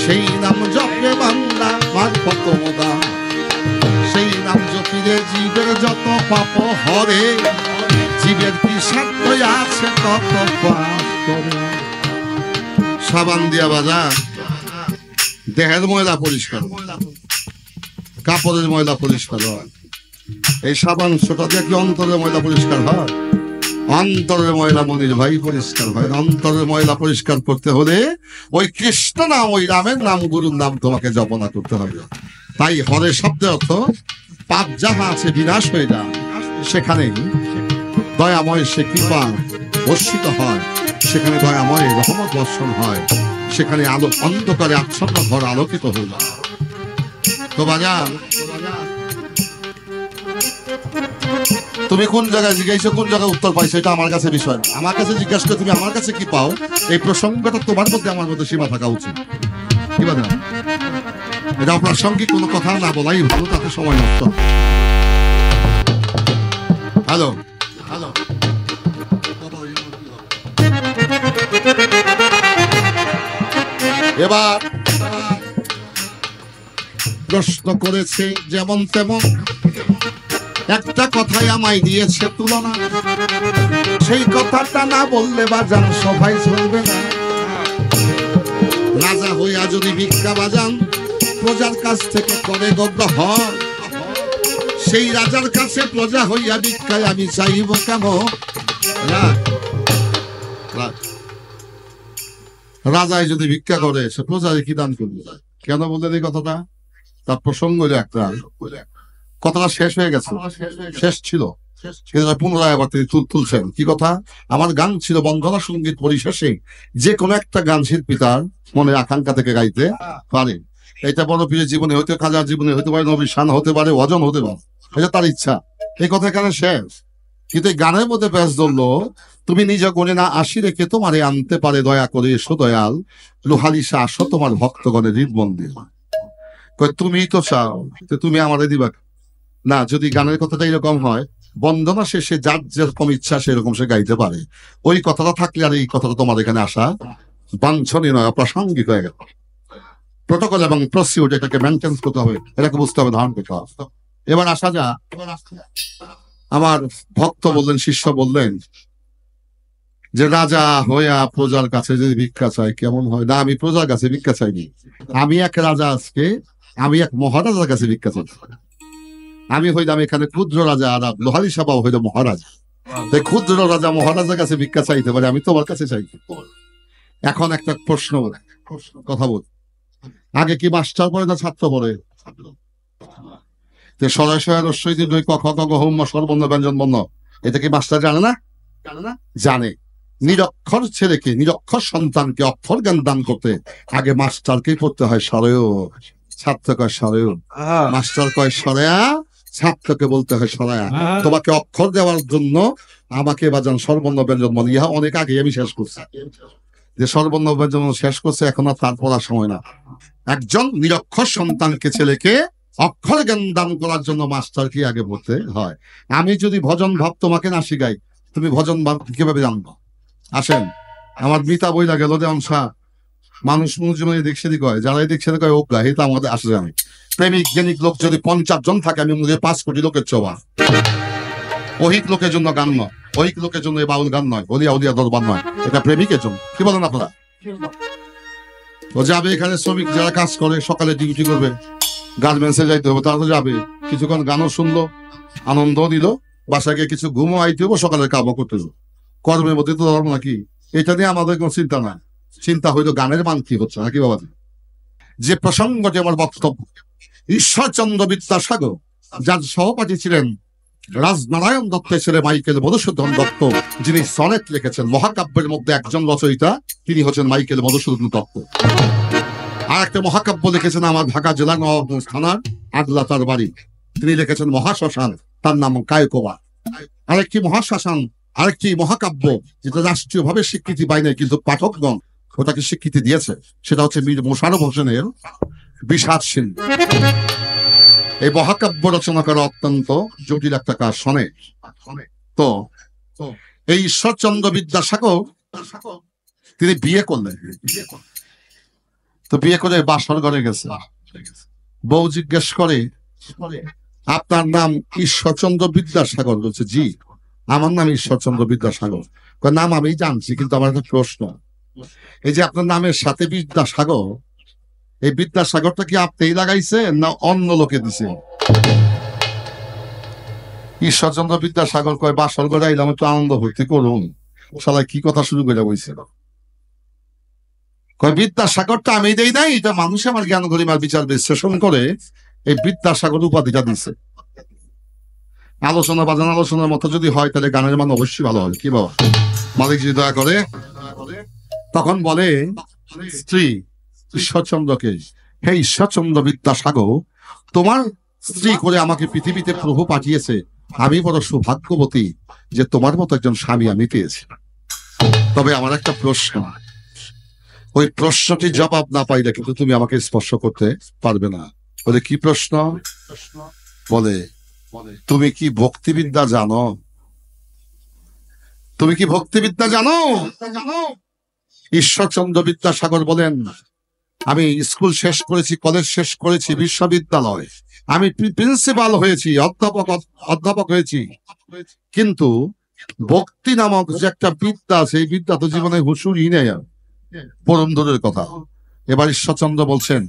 সেই নাম জপে বান্দা মারফত দাম। সেই নাম জপিলে জীবের যত পাপ হরে, জীবের কি সাধ্য আছে তত পাপ করে। সাবান দিয়া বাজা দেহের ময়লা পরিষ্কার, কাপড়ের ময়লা পরিষ্কার হয়। এই সাবান ছোটা দিয়ে কি অন্তরের ময়লা পরিষ্কার হয়? অন্তরের ময়লা মনির ভাই পরিষ্কার হয়। অন্তরের ময়লা পরিষ্কার করতে হলে ওই কৃষ্ণ নাম, ওই রামের নাম, গুরুর নাম তোমাকে জপনা করতে হবে। তাই হরে শব্দের অর্থ পাপ যাহা আছে বিনাশ হয়ে যায়, সেখানে দয়াময় সে কৃপা বর্ষিত হয়, সেখানে দয়াময় রহমত বর্ষণ হয়, সেখানে আলো অন্ধকারে আচ্ছন্ন ঘর আলোকিত হয়ে যায়। তো বাজার তুমি কোন জায়গায় জিজ্ঞাসা, কোন জায়গায় উত্তর পাইছো, এটা আমার কাছে বিষয় না। আমার কাছে জিজ্ঞাসা করে তুমি আমার কাছে কি পাও, এই প্রসঙ্গটা তোমার মধ্যে আমার মধ্যে সীমা থাকা উচিত। কি বলেন? এটা অপ্রাসঙ্গিক কোনো কথা না বলাই ভালো, তাতে সময় নষ্ট। হ্যালো হ্যালো, এবার প্রশ্ন করেছে যেমন তেমন, একটা কথাই আমায় দিয়েছে তুলনা, সেই কথাটা না বললে বাজান সবাই চলবে না। রাজা হইয়া যদি ভিক্ষা বাজান প্রজার কাছ থেকে করে গ্রহণ, সেই রাজার কাছে প্রজা হইয়া ভিক্ষায় আমি চাইব কেমন? রাজায় যদি ভিক্ষা করে সে প্রজারে কি দান করবে? কেন বললেন এই কথাটা? তার প্রসঙ্গ একটা কথাটা শেষ হয়ে গেছে, শেষ ছিল, পুনরায় আবার তিনি তুলছেন। কি কথা? আমার গান ছিল বন্দনা সঙ্গীত পরিশেষে যে কোনো একটা গান শিল্পী তার মনে আকাঙ্ক্ষা থেকে গাইতে পারে। এটা বড় পীরের জীবনে হইতে, খাজার জীবনে হতে পারে, নবীর শান হতে পারে, ওজন হতে পারে, এটা তার ইচ্ছা। এই কথা এখানে শেষ। কিন্তু এই গানের মধ্যে পেশ ধরলো, তুমি নিজ গুণে না আসি রেখে তোমারে আনতে পারে দয়া করে এসো দয়াল, লোহালিসা আসো তোমার ভক্তগণের হৃদ মন্দির। তুমি তো চাও, তুমি আমারে দিবা না। যদি গানের কথাটা এরকম হয়, বন্দনা শেষে যার যেরকম ইচ্ছা সেরকম সে গাইতে পারে, ওই কথাটা থাকলে আর এই কথাটা তোমার এখানে আসা বাঞ্ছনীয় নয়, অপ্রাসঙ্গিক হয়ে গেল। প্রোটোকল এবং প্রসিডিউর এটাকে মেনটেন করতে হবে, এটাকে বুঝতে হবে, ধারণ করতে হবে। এবার আসা যা, আমার ভক্ত বললেন, শিষ্য বললেন যে রাজা হইয়া প্রজার কাছে যদি ভিক্ষা চাই কেমন হয়? না, আমি প্রজার কাছে ভিক্ষা চাইনি, আমি এক রাজা, আজকে আমি এক মহারাজার কাছে ভিক্ষা চাই। আমি হইলাম এখানে ক্ষুদ্র রাজা, আর লোহালি সাবাও হইল মহারাজা। তাই ক্ষুদ্র রাজা মহারাজার কাছে ভিক্ষা চাইতে পারে, আমি তোমার কাছে চাই। এখন একটা প্রশ্ন, কথা বল, আগে কি মাস্টার পড়ে না ছাত্র পড়ে? সরাসরি রস্যই দীর্ঘ ক খ গ ঘ ম স্বরবর্ণ ব্যঞ্জন বর্ণ, এটা কি মাস্টার জানে না? জানে। নিরক্ষর ছেলেকে, নিরক্ষর সন্তানকে অক্ষর জ্ঞান দান করতে আগে মাস্টারকেই পড়তে হয় সরেও। ছাত্র কয় সরেও, মাস্টার কয় সরেয়া, ছাত্রকে বলতে হয় সরায়া। তোমাকে অক্ষর দেওয়ার জন্য আমাকে বাজান স্বরবর্ণ ব্যঞ্জন বর্ণ, ইহা অনেক আগে আমি শেষ করছি। যে স্বরবর্ণ ব্যঞ্জন শেষ করছে, এখন আর তার পড়ার সময় না। একজন নিরক্ষর সন্তানকে, ছেলেকে অক্ষর জ্ঞান দান করার জন্য মাস্টারকে আগে পড়তে হয়। আমি যদি ভজন ভাব তোমাকে না শিখাই, তুমি ভজন ভাব কিভাবে জানবো? আসেন, আমার মিতা বইলা গেল যে অংশা মানুষ জীবনে এদিক সেদিক হয়, যারা এদিক সেদিক হয় ওগা, এটা আমাদের আসলে আমি প্রেমিক জ্ঞানিক লোক যদি 50 জন থাকে, আমি 5 কোটি লোকের চোবা। অহিক লোকের জন্য গান নয়, অহিক লোকের জন্য বাউল গান নয়, অলিয়া উলিয়া দরবার নয়, এটা প্রেমিকের জন্য। কি বলেন আপনারা? ও যাবে এখানে শ্রমিক যারা কাজ করে, সকালে ডিউটি করবে, গার্মেন্টসে যাইতে হবে, তারা তো যাবে, কিছুক্ষণ গানও শুনলো, আনন্দ দিল, বাসায় গিয়ে কিছু ঘুমও আইতে হবে, সকালে কামও করতে হবে। কর্মের মধ্যে তো ধর্ম নাকি? এটা নিয়ে আমাদের কোনো চিন্তা নাই। চিন্তা হইলো গানের মান কি হচ্ছে নাকি বাবা? যে প্রসঙ্গটি আমার বক্তব্য, ঈশ্বরচন্দ্র বিদ্যাসাগর যার সহপাঠী ছিলেন রাজনারায়ণ দত্তের ছেলে মাইকেল মধুসূদন দত্ত, যিনি সনেট লিখেছেন, মহাকাব্যের মধ্যে একজন রচয়িতা, তিনি হচ্ছেন মাইকেল মধুসূদন দত্ত। আর একটা মহাকাব্য লিখেছেন আমার ঢাকা জেলার নবাবগঞ্জ থানার আগলাতার বাড়ি, তিনি লিখেছেন মহাশ্মশান, তার নাম কায়কোবা। আরেকটি মহাশ্মশান, আরেকটি মহাকাব্য যেটা রাষ্ট্রীয় ভাবে স্বীকৃতি পায় নাই, কিন্তু পাঠকগণ ওটাকে স্বীকৃতি দিয়েছে, সেটা হচ্ছে মীর মোশাররফ হোসেনের বিষাদ সিন্ধু। এই মহাকাব্য রচনা করা অত্যন্ত জটিল একটা কাজ। শোনে তো এই ঈশ্বরচন্দ্র বিদ্যাসাগর তিনি বিয়ে করলেন। তো বিয়ে করে বাসর ঘরে গেছে। বউ জিজ্ঞেস করে, আপনার নাম ঈশ্বরচন্দ্র বিদ্যাসাগর? বলছে, জি আমার নাম ঈশ্বরচন্দ্র বিদ্যাসাগর। নাম আমি জানছি, কিন্তু আমার একটা প্রশ্ন, এই যে আপনার নামের সাথে বিদ্যাসাগর, এই বিদ্যাসাগরটা কি আপনিই লাগাইছেন না অন্য লোকে দিছে? ঈশ্বরচন্দ্র বিদ্যাসাগর কয়, বাসর ঘরে আইলাম একটু আনন্দ ভর্তি করুন। সবাই কি কথা শুরু করে বলছিল, কয় বিদ্যাসাগরটা আমি দেই নাই, এটা মানুষ আমার জ্ঞান গরিমার বিচার বিশ্লেষণ করে এই বিদ্যাসাগর উপাধিটা দিছে। আলোচনা বাজান আলোচনার মতো যদি হয় তাহলে গানের মান অবশ্যই ভালো হবে। কি বাবা মালিক যদি দয়া করে। তখন বলে স্ত্রী ঈশ্বরচন্দ্রকে, হে ঈশ্বরচন্দ্র বিদ্যাসাগর, তোমার স্ত্রী করে আমাকে পৃথিবীতে প্রভু পাঠিয়েছে, আমি বড় সৌভাগ্যবতী যে তোমার মতো একজন স্বামী আমি পেয়েছি। তবে আমার একটা প্রশ্ন, ওই প্রশ্নটি জবাব না পাইলে কিন্তু তুমি আমাকে স্পর্শ করতে পারবে না। বলে, কি প্রশ্ন? বলে, তুমি কি ভক্তিবিদ্যা জানো? তুমি কি ভক্তিবিদ্যা জানো? ঈশ্বরচন্দ্র বিদ্যাসাগর বলেন, আমি স্কুল শেষ করেছি, কলেজ শেষ করেছি, বিশ্ববিদ্যালয়, আমি প্রিন্সিপাল হয়েছি, অধ্যাপক হয়েছি, কিন্তু ভক্তি নামক যে একটা বিদ্যা আছে, এই বিদ্যা তো জীবনে হুঁশুরই নেই, পরম দূরের কথা। এবার ঈশ্বরচন্দ্র বলছেন,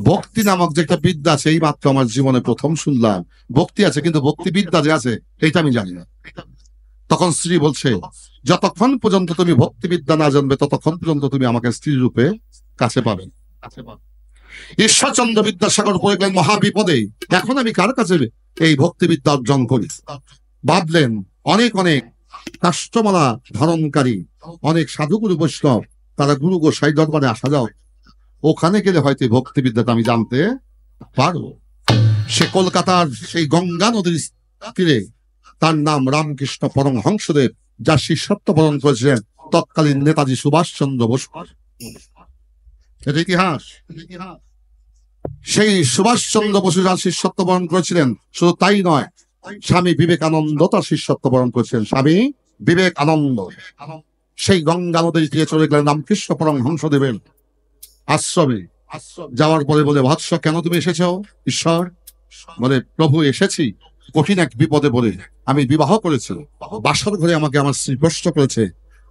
ভক্তি নামক যে একটা বিদ্যা আছে এই মাত্র আমার জীবনে প্রথম শুনলাম। ভক্তি আছে, কিন্তু ভক্তি বিদ্যা যে আছে এটা আমি জানি না। তখন স্ত্রী বলছে, যতক্ষণ পর্যন্ত তুমি ভক্তি বিদ্যা না জানবে ততক্ষণ পর্যন্ত তুমি আমাকে স্ত্রী রূপে কাছে পাবে। ঈশ্বরচন্দ্র বিদ্যাসাগর পড়ে গেলেন মহাবিপদে, এখন আমি কার কাছে এই ভক্তি বিদ্যা অর্জন করি? ভাবলেন, অনেক অনেক কাষ্টমালা ধারণকারী অনেক সাধুগুরু বৈষ্ণব, তারা গুরু গোসাই দরবারে আসা যাও, ওখানে গেলে হয়তো ভক্তি বিদ্যাটা আমি জানতে পারবো। সে কলকাতার সেই গঙ্গা নদীর তীরে, তার নাম রামকৃষ্ণ পরমহংসদেব, যার শিষ্যত্ব বরণ করেছিলেন তৎকালীন নেতাজি সুভাষচন্দ্র বসু। এটা ইতিহাস। সেই সুভাষচন্দ্র বসু যার শিষ্যত্ব বরণ করেছিলেন, শুধু তাই নয়, স্বামী বিবেকানন্দ তার শিষ্যত্ব বরণ করেছিলেন। স্বামী বিবেকানন্দ সেই গঙ্গা নদীর তীরে চলে গেলেন রামকৃষ্ণ পরমহংসদেবের আশ্রমে। যাওয়ার পরে বলে, বৎস কেন তুমি এসেছ? ঈশ্বর বলে, প্রভু এসেছি কঠিন এক বিপদে পড়ে, আমি বিবাহ করেছি, বাসর ঘরে আমাকে আমার স্ত্রী প্রশ্ন করেছে,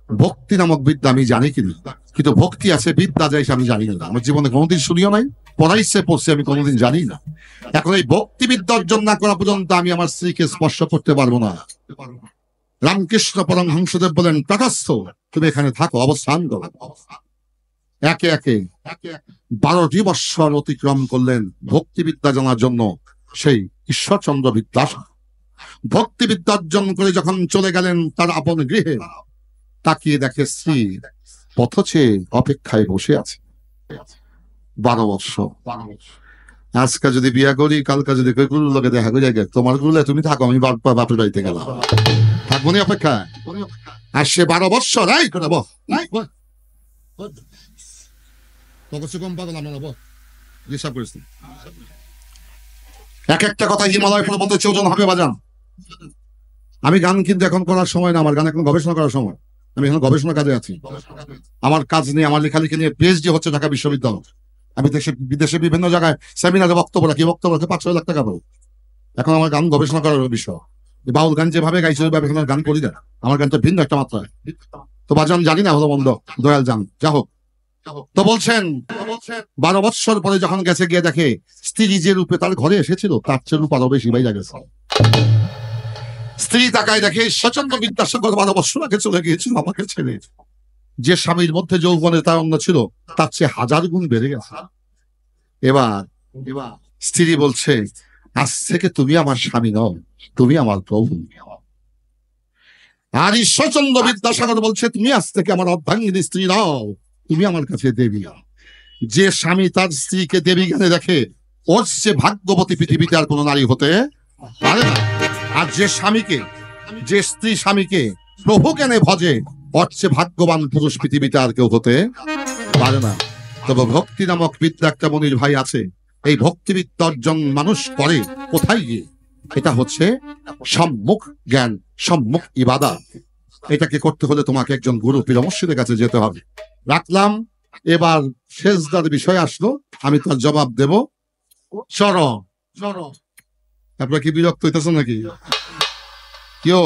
ভক্তি নামক বিদ্যা আমি জানি কিনা, কিন্তু ভক্তি আছে বিদ্যা যাইছে আমি জানি না, আমার জীবনে কোনোদিন শুনিও নাই, পড়াইছে পড়ছে আমি কোনোদিন জানি না। এখন এই ভক্তি বিদ্যা অর্জন না করা পর্যন্ত আমি আমার স্ত্রীকে স্পর্শ করতে পারবো না। রামকৃষ্ণ পরমহংসদেব বলেন, তথাস্থ, তুমি এখানে থাকো, অবস্থান করো। একে একে 12টি বৎসর অতিক্রম করলেন ভক্তিবিদ্যা জানার জন্য সেই ঈশ্বরচন্দ্র বিদ্যাসাগর। ভক্তিবিদ্যা অর্জন করে যখন চলে গেলেন তার আপন গৃহে, তাকিয়ে দেখে স্ত্রী পথছে অপেক্ষায় বসে আছে। 12 বৎসর। আজকে যদি বিয়া করি, কালকে যদি গুরুর লোকে দেখা করে যায়, তোমার গুরুলে তুমি থাকো, আমি বাপের বাড়িতে গেলাম, থাকবো নি অপেক্ষা। আর সে 12 বৎসর এই করে এক একটা কথা হিমালয় পর্বতের চেয়ে ওজন হবে বাজান। আমি গান কিন্তু এখন করার সময় না, আমার গান এখন গবেষণা করার সময়। আমি এখন গবেষণা কাজে আছি। আমার কাজ নিয়ে, আমার লেখালেখি নিয়ে পিএইচডি হচ্ছে ঢাকা বিশ্ববিদ্যালয়। আমি দেশে বিদেশে বিভিন্ন জায়গায় সেমিনারে বক্তব্য রাখি, বক্তব্য রাখি 5-6 লাখ টাকা পাবো। এখন আমার গান গবেষণা করার বিষয়। বাউল গান যেভাবে গাইছে ওইভাবে এখন গান করি না, আমার গানটা ভিন্ন একটা মাত্রায়। তো বাজান জানি না হলো মন্দ, দয়াল যান, যা হোক। তো বলছেন 12 বৎসর পরে যখন গেছে, গিয়ে দেখে স্ত্রী যে রূপে তার ঘরে এসেছিল তার চেয়ে রূপ আরো বেশি বাইরে গেছে। স্ত্রী তাকায় দেখে ঈশ্বরচন্দ্র বিদ্যাসাগর 12 বৎসর আগে চলে গিয়েছিল আমাকে ছেড়ে। যে স্বামীর মধ্যে যৌবনের তারুণ্য ছিল তার চেয়ে 1000 গুণ বেড়ে গেছে। এবার স্ত্রী বলছে, আজ থেকে তুমি আমার স্বামী নও, তুমি আমার প্রভু। আর ঈশ্বরচন্দ্র বিদ্যাসাগর বলছে, তুমি আজ থেকে আমার অর্ধাঙ্গিনী স্ত্রী নও, তুমি আমার কাছে দেবী। যে স্বামী তার স্ত্রীকে দেবী জ্ঞানে দেখে, ওর যে ভাগ্যবতী পৃথিবীতে আর কোন নারী হতে পারে না। আর যে স্ত্রী স্বামীকে প্রভু জ্ঞানে ভজে, ওর চেয়ে ভাগ্যবান পুরুষ পৃথিবীতে আর কেউ হতে পারে না। তবে ভক্তি নামক বিদ্যা একটা মনির ভাই আছে, এই ভক্তিবিদ্যা অর্জন মানুষ করে কোথায় গিয়ে? এটা হচ্ছে সম্মুখ জ্ঞান, সম্মুখ ইবাদত। এটাকে করতে হলে তোমাকে একজন গুরু পীর মুর্শিদের কাছে যেতে হবে। রাখলাম, এবার সেজদার বিষয় আসলো, আমি তার জবাব দেব। চরম আপনারা কি বিরক্ত হইতেছেন নাকি? কেউ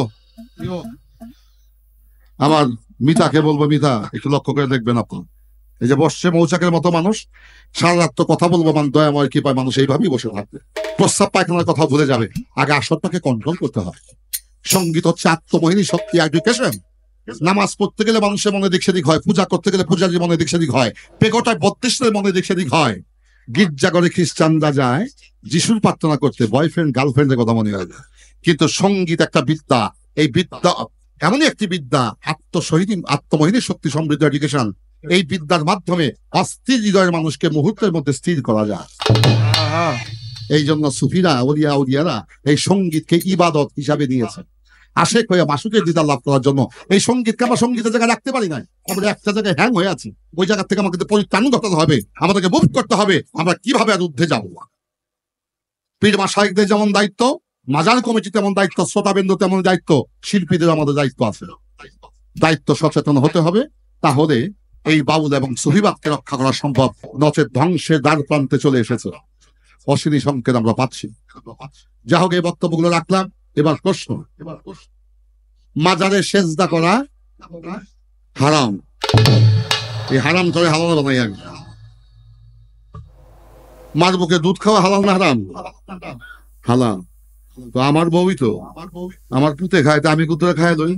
আমার মিতাকে বলবো, মিতা একটু লক্ষ্য করে দেখবেন আপনার। এই যে বসছে মৌচাকের মতো মানুষ, সারা রাত তো কথা বলবো, দয়াময় কি পায় মানুষ এইভাবেই বসে থাকবে, প্রস্তাব পায়খানার কথা ভুলে যাবে। আগে আসরটাকে কন্ট্রোল করতে হয়। সঙ্গীত হচ্ছে আত্মমোহিনী শক্তি, এডুকেশন। নামাজ পড়তে গেলে মানুষের মনে দিক সেদিক হয়, পূজা করতে গেলে পূজারীর মনে দিক সেদিক হয়, পেগোটায় বত্রিশের মনে দিক সেদিক হয়। গির্জা করে খ্রিস্টানরা যায় যিশুর প্রার্থনা করতে, বয়ফ্রেন্ড গার্লফ্রেন্ডের কথা মনে হয়। কিন্তু সঙ্গীত একটা বিদ্যা, এই বিদ্যা এমনই একটি বিদ্যা, আত্মমোহিনী শক্তি সমৃদ্ধ এডুকেশন। এই বিদ্যার মাধ্যমে অস্থির হৃদয়ের মানুষকে মুহূর্তের মধ্যে স্থির করা যায়। এই জন্য সুফিরা, উলিয়ারা এই সঙ্গীতকে ইবাদত হিসাবে নিয়েছে। আশেক হয়ে মাসুকের দিদার লাভ করার জন্য এই সঙ্গীতকে আমরা সঙ্গীতের জায়গায় রাখতে পারি না। আমরা একটা জায়গায় হ্যাং হয়ে আছি, ওই জায়গা থেকে আমাকে পরিত্রাণ ঘটাতে হবে, আমাদেরকে মুভ করতে হবে। আমরা কিভাবে আর ঊর্ধ্বে যাবো? পীর মাশায়েখদের যেমন দায়িত্ব, মাজার কমিটি তেমন দায়িত্ব, শ্রোতাবৃন্দ তেমন দায়িত্ব, শিল্পীদের আমাদের দায়িত্ব আছে। দায়িত্ব সচেতন হতে হবে, তাহলে এই বাউল এবং সুফিবাদকে রক্ষা করা সম্ভব। নচেত ধ্বংসের দ্বার প্রান্তে চলে এসেছে, অশ্বিনী সংকেত আমরা পাচ্ছি। যা হোক, এই বক্তব্যগুলো রাখলাম। এবার প্রশ্ন, মাজারে সেজদা করা হারাম, এই হারাম করে হালাল বানাই আমি। মার বুকে দুধ খাওয়া হালাল না হারাম? হালাল। তো আমার বউই তো, আমার পুতে খায়, তা আমি কুতুরে খায় লই।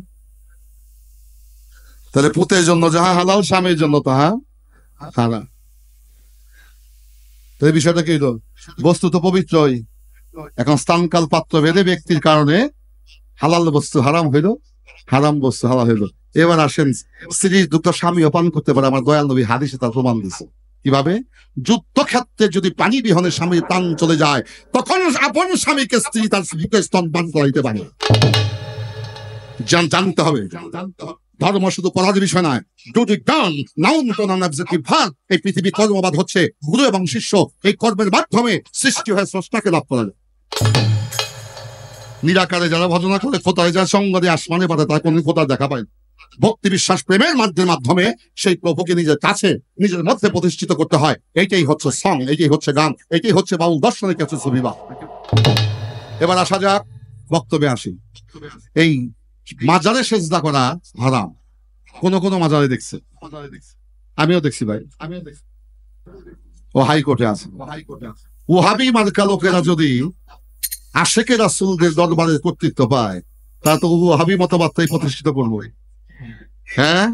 তাহলে পুতের জন্য যাহা হালাল, স্বামীর জন্য তাহা হারাম। তো এই বিষয়টা কি হলো? বস্তু তো পবিত্রই, এখন স্থানকাল পাত্র ভেদে ব্যক্তির কারণে হালাল বস্তু হারাম হইল, হারাম বস্তু হালাল হইল। এবার আসেন, স্ত্রীর দুঃখ স্বামী অপান করতে পারে, আমার দয়াল নবী হাদিসে তার প্রমাণ দিচ্ছে। কিভাবে? যুদ্ধক্ষেত্রে যদি পানি বিহনে স্বামীর প্রাণ চলে যায়, তখন আপন স্বামীকে স্ত্রী তার বুকে স্তনপান করাইতে পারে। জানতে হবে, ধর্ম শুধু পড়ার বিষয় নয়। এই পৃথিবী কর্মবাদ হচ্ছে গুরু এবং শিষ্য, এই কর্মের মাধ্যমে সৃষ্টি হয়ে স্রষ্টাকে লাভ করা যায়। নিরাকারে যারা ভজনা করে, খোদায় যারা সঙ্গ দিয়ে আসমানে পারে, তার কোন খোদা দেখা পায়। ভক্তি বিশ্বাস প্রেমের মাধ্যমে সেই প্রভুকে নিজের কাছে, নিজের মধ্যে প্রতিষ্ঠিত করতে হয়। এইটাই হচ্ছে সং, এইটাই হচ্ছে গান, এইটাই হচ্ছে বাউল দর্শনের কাছে সুবিধা। এবার আসা যাক বক্তব্যে আসি। এই মাজারে সেজদা করা হারাম, কোন কোন মাজারে দেখছে, আমিও দেখছি ভাই, ও হাইকোর্টে আছে। ওহাবি মার্কা লোকেরা যদি আশেকে রাসূলদের দরবারে কর্তৃত্ব পায়, তা তো ওহাবি মতবাদটাই প্রতিষ্ঠিত করবে। হ্যাঁ,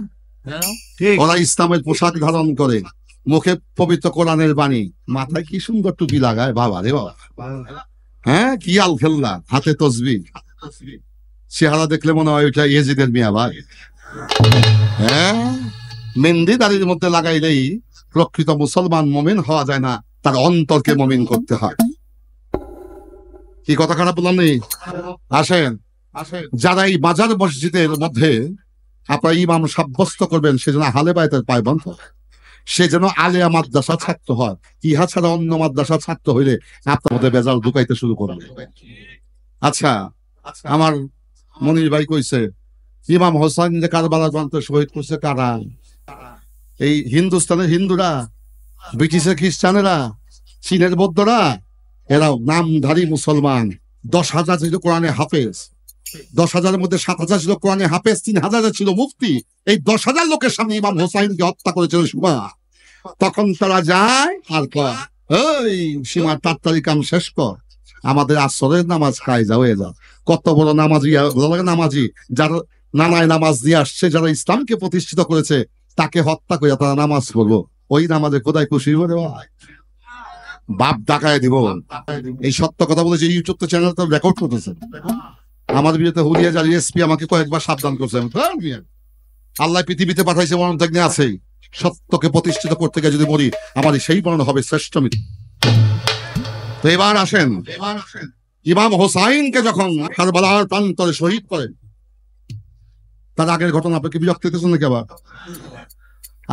ওরা ইসলামের পোশাক ধারণ করে, মুখে পবিত্র কোরআনের বাণী, মাথায় কি সুন্দর টুপি লাগায়, বাবা রে বাবা। হ্যাঁ, কি আল খেলনা, হাতে তসবিহ, চেহারা দেখলে মনে হয় ওইটা ইয়েজিদের মিয়া ভাই। হ্যাঁ, মেহেন্দি দাড়ির মধ্যে লাগাইলেই প্রকৃত মুসলমান মুমিন হওয়া যায় না, তার অন্তরকে মুমিন করতে হয়। কি কথা খারাপ বললাম নেই? আসেন, যারা এই মাজার মসজিদের মধ্যে আপনার ইমাম সাব্যস্ত করবেন, সে যেন আহলে বায়তের পায়বন্ধ, সে যেন আলিয়া মাদ্রাসা ছাত্র হয়। ইহা ছাড়া অন্য মাদ্রাসা ছাত্র হইলে আপনার মধ্যে বেজাল ঢুকাইতে শুরু করবে। আচ্ছা, আমার মনির ভাই কইছে ইমাম হোসেন যে কারবালার প্রান্তে শহীদ করছে কারা? এই হিন্দুস্তানের হিন্দুরা, ব্রিটিশের খ্রিস্টানেরা, চীনের বৌদ্ধরা, এরাও নামধারী মুসলমান। 10,000 ছিল কোরআনে হাফেজ, 10,000-এর মধ্যে 7,000 ছিল কোরআনে হাফেজ, 3,000 ছিল মুফতি। এই 10,000 লোকের সামনে ইমাম হোসাইনকে হত্যা করেছিল সীমা। তখন তারা যায় আর কয়, এই সীমা তাড়াতাড়ি কাম শেষ কর, আমাদের আসরের নামাজ কায়জা হয়ে যাও। কত বড় নামাজি, যারা নানায় নামাজ দিয়ে আসছে, যারা ইসলামকে প্রতিষ্ঠিত করেছে, তাকে হত্যা করে তারা নামাজ পড়বো। ওই নামাজে কোথায় খুশি হইব রে ভাই, বাপ ডাকায় দিব। এই সত্য কথা বলেছে, ইউটিউব চ্যানেল তো রেকর্ড করতেছে। আমার বিরুদ্ধে হুলিয়া জারি এসপি আমাকে কয়েকবার সাবধান করছে। আল্লাহ পৃথিবীতে পাঠাইছে, মরণ আছেই। সত্যকে প্রতিষ্ঠিত করতে গিয়ে যদি মরি, আমার সেই মরণ হবে শ্রেষ্ঠ মৃত্যু। তো এবার আসেন, ইমাম হোসাইনকে যখন কারবালার প্রান্তরে শহীদ করেন, তার আগের ঘটনা আপনাকে বিরক্ত দিতেছেন নাকি? আবার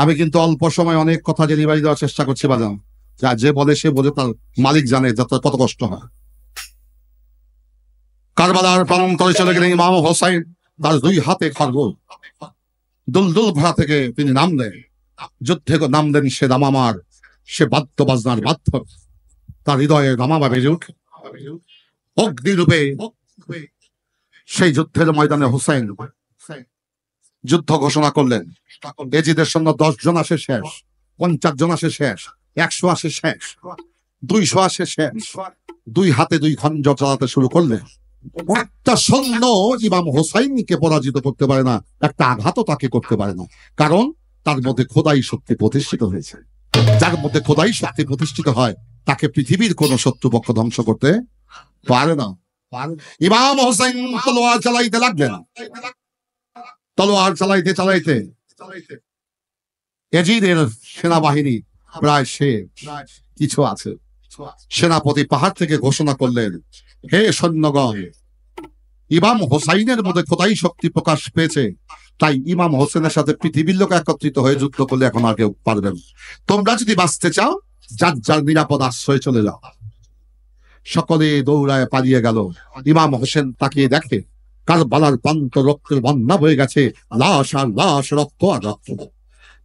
আমি কিন্তু অল্প সময় অনেক কথা ডেলিভারি দেওয়ার চেষ্টা করছি বাজান, যা যে বলে সে বলে, তার মালিক জানে যাতে কত কষ্ট হয়। কারবালার প্রান্তরে চলে গেলেন ইমাম হোসাইন, তার 2 হাতে খড়গ, দুলদুল ঘোড়া থেকে তিনি নামলেন, যুদ্ধে নামলেন। সে দামামার, সে বাদ্য বাজনার বাদ্য, তার হৃদয়ে দামামা বেজে উঠে অগ্নিরূপে। সেই যুদ্ধের ময়দানে হোসাইন যুদ্ধ ঘোষণা করলেন। এজিদের সৈন্য 10 জন আসে শেষ, 50 জন আসে শেষ, 100 আসে শেষ, 200 আসে শেষ। 2 হাতে 2 খঞ্জর চালাতে শুরু করলেন। একটা সৈন্য ইমাম হোসাইনকে পরাজিত করতে পারে না, একটা আঘাতও তাকে করতে পারে না, কারণ তার মধ্যে খোদাই শক্তি প্রতিষ্ঠিত হয়েছে। যার মধ্যে খোদাই শক্তি প্রতিষ্ঠিত হয় তাকে পৃথিবীর কোন শত্রুপক্ষ ধ্বংস করতে পারে না। ইমাম হোসাইন তলোয়ার চালাইতে লাগলেন। তলোয়ার চালাইতে চালাইতে এজিদের সেনাবাহিনী প্রায় শেষ, কিছু আছে। সেনাপতি পাহাড় থেকে ঘোষণা করলেন, হে সৈন্যগণ, ইমাম হোসাইনের মধ্যে খোদাই শক্তি প্রকাশ পেয়েছে, তাই ইমাম হোসেনের সাথে পৃথিবীর লোক একত্রিত হয়ে যুদ্ধ করলে এখন আর কেউ পারবে না। তোমরা যদি বাঁচতে চাও, যার যার নিরাপদ আশ্রয়ে চলে যাও। সকলে দৌড়ায় পালিয়ে গেল। ইমাম হোসেন তাকিয়ে দেখে কারবালার প্রান্ত রক্তের বন্যা বয়ে গেছে, লাশ আর লাশ, রক্ত আর রক্ত।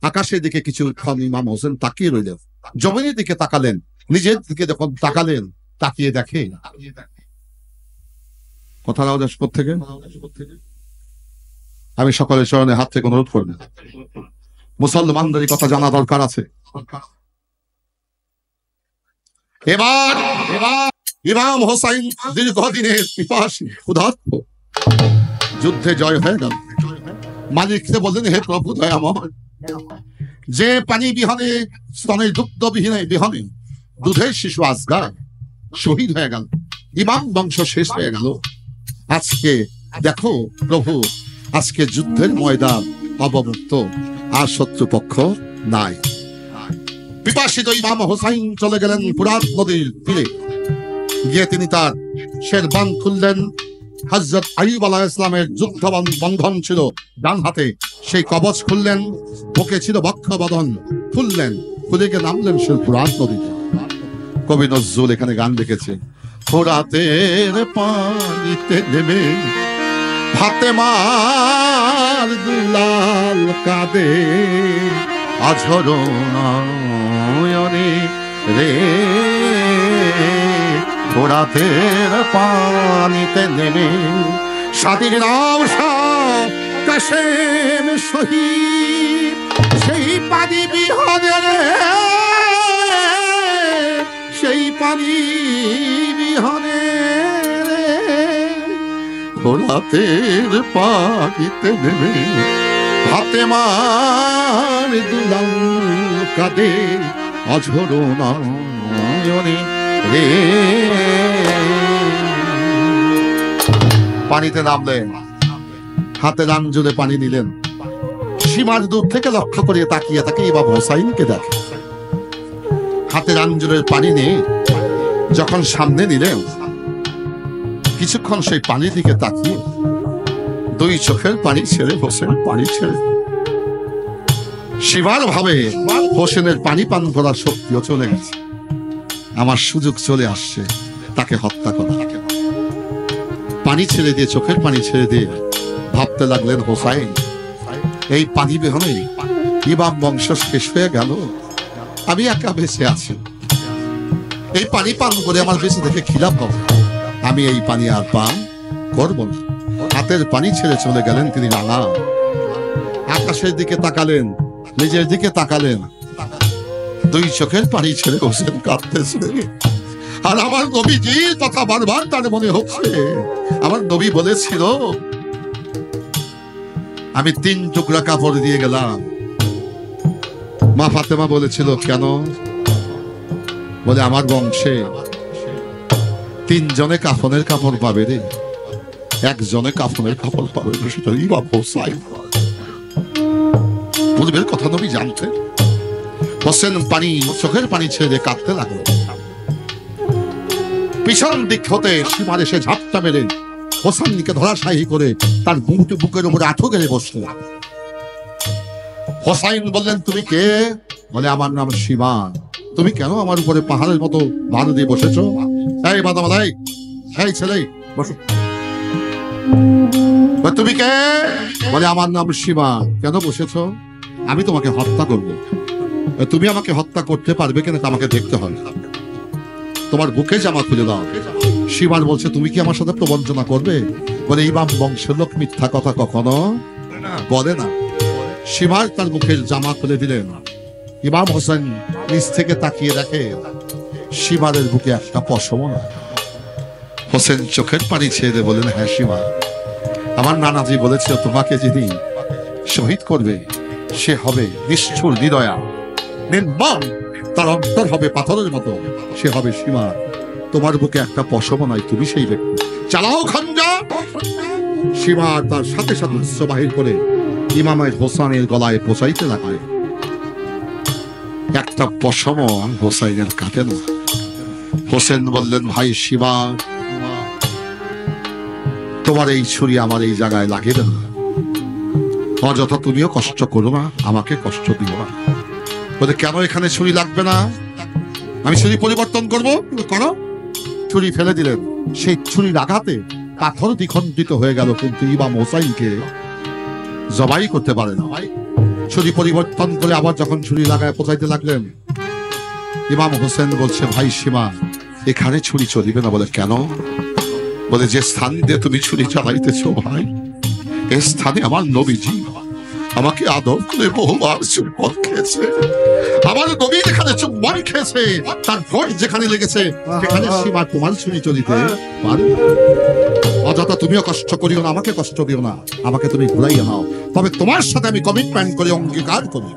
আকাশের দিকে কিছুক্ষণ ইমাম হোসেন তাকিয়ে রইলেন, জমিনের দিকে তাকালেন, নিজের দিকে যখন তাকালেন, তাকিয়ে দেখে কথা থেকে। আমি সকলের চরণে হাত থেকে অনুরোধ করব, মুসলমানদের কথা জানা দরকার আছে। এবার ইমাম হোসাইন দীর্ঘদিনের পিপাসী ক্ষুধার্ত, যুদ্ধে জয় হয়ে গেল। মালিককে বললেন, হে প্রভু দয়াময়, যে পানি বিহনে, স্তনের দুগ্ধ বিহনে দুধের শিশু আজগা শহীদ হয়ে গেল, ইমাম বংশ শেষ হয়ে গেল। আজকে দেখো প্রভু, আজকে যুদ্ধের ময়দান অবমুক্ত, আর শত্রুপক্ষ নাই। পিপাসিত ইমাম হোসাইন চলে গেলেন ফুরাত নদীর তীরে। গিয়ে তিনি তার শেরবান খুললেন। হযরত আইয়ুব আলাইহিস সালামের যুদ্ধ বন্ধন ছিল ডান হাতে, সেই কবচ খুললেন। বুকে ছিল বক্ষবন্ধন, খুললেন, খুলে গিয়ে নামলেন সে ফুরাত নদীতে। কবি নজরুল এখানে গান লিখেছে, ফোরাতের পানিতে নেমে ফাতেমার দুলাল কাঁদে, আঝরণে রে। ফোরাতের পানিতে নেমে স্বাধীন নাম কাশেম শহীদ, সেই পানি বিহনে রে, সেই পানি বিহনে ফোরাতের পানিতে নেমে ফাতেমার দুলাল কাঁদে, অঝরণে রে। পানিতে নামলেন, হাতে রাঞ্জুলে পানি নিলেন। সীমার দূর থেকে লক্ষ্য করে তাকিয়ে তাকে ইমাম হোসাইনকে দেখে। হাতে রাঞ্জুলের পানি নিয়ে যখন সামনে নিলেন, কিছুক্ষণ সেই পানির দিকে তাকিয়ে 2 চোখের পানি ছেড়ে হোসেন পানি ছেড়ে, সীমার ভাবে হোসেনের পানি পান করার শক্তিও চলে গেছে। আমার সুযোগ চলে আসছে তাকে হত্যা করা। পানি ছেড়ে দিয়ে, চোখের পানি ছেড়ে দিয়ে ভাবতে লাগলেন, হোসাইন, এই পানি বিহনে ইমাম বংশ শেষ হয়ে গেল, আমি একা বেঁচে আছি। এই পানি পান করে আমার বেঁচে দেখে খিলাপ হবে, আমি এই পানি আর পান করব না। হাতের পানি ছেড়ে চলে গেলেন তিনি রাঙা। আকাশের দিকে তাকালেন, নিজের দিকে তাকালেন, 2 চোখের পানি ছেড়ে হোসেন কাঁদতেছে। আর আমার নবীজির কথা বারবার তার মনে হচ্ছে। আমার নবী বলেছিল, আমি 3 টুকরা কাপড় দিয়ে গেলাম। মা ফাতেমা বলেছিল, কেন? বলে, আমার বংশে 3 জনে কাফনের কাপড় পাবে রে, 1 জনে কাফনের কাপড় পাবে। পূর্বের কথা নবী জানতেন। হোসেন পানি, চোখের পানি ছেড়ে কাঁদতে লাগলো। পিছন দিক হতে সীমার এসে ঝাপটা মেরে হোসেনকে ধরাশায়ী করে তার বুকের উপরে আঁঠু গেড়ে বসলো। হোসাইন বললেন, তুমি কে? বলে, আমার নাম সীমান। তুমি কেন আমার উপরে পাহাড়ের মতো ভার দিয়ে বসেছো? এই বাদামালাই, এই ছেলে বসো। বলে, তুমি কে? বলে, আমার নাম সীমান। কেন বসেছো? আমি তোমাকে হত্যা করবো। তুমি আমাকে হত্যা করতে পারবে কিনা আমাকে দেখতে হবে। তোমার বুকে জামা খুলে দাও। সীমান বলছে, তুমি কি আমার সাথে প্রবঞ্চনা করবে? বলে, ইমাম বংশের লোক মিথ্যা কথা কখনো বলে না। সীমান তার মুখের জামা খুলে দিলেন। ইমাম হোসেন নিচ থেকে তাকিয়ে দেখে সীমানের বুকে একটা পশম না। হোসেন চোখের পানি ছেড়ে বলেন, হ্যাঁ সীমা, আমার নানাজি বলেছিল তোমাকে যিনি শহীদ করবে সে হবে নিষ্ঠুর হৃদয়া, নির্মম, তার অন্তর হবে পাথরের মতো, সে হবে সীমা। তোমার বুকে একটা পশম নাই, তুমি সেই ব্যক্তি। চালাও খঞ্জা। সীমা তার সাথে সাথে অস্ত্র বাহির করে ইমামের হোসেনের গলায় পচাইতে লাগায়। একটা পশম হোসাইনের কাটে না। হোসেন বললেন, ভাই সীমা, তোমার এই ছুরি আমার এই জায়গায় লাগিবে না। অযথা তুমিও কষ্ট করো না, আমাকে কষ্ট দিও না। বলে, কেন এখানে ছুরি লাগবে না? আমি ছুরি পরিবর্তন করবো। করো। ছুরি ফেলে দিলেন। সেই ছুরির আঘাতে পাথর দ্বিখণ্ডিত হয়ে গেল, কিন্তু ইমাম হোসাইনকে জবাই করতে পারে না। ছুরি পরিবর্তন করে আবার যখন ছুরি লাগায় পচাইতে লাগলেন, ইমাম হোসেন বলছে, ভাই সীমা, এখানে ছুরি চলিবে না। বলে, কেন? বলে, যে স্থান দিয়ে তুমি ছুরি চালাইতেছ ভাই, এই স্থানে আমার নবীজি আমাকে আদর করে বহুবার চুম্বন খেয়েছে। আমার নবী যেখানে চুম্বন খেয়েছে, তার ভোট যেখানে লেগেছে, সেখানে সীমা তোমার ছুরি চলিতে পারে। অযথা তুমিও কষ্ট করিও না, আমাকে কষ্ট দিও না, আমাকে তুমি ঘুরাইয়া নাও। তবে তোমার সাথে আমি কমিটমেন্ট করে অঙ্গীকার করি,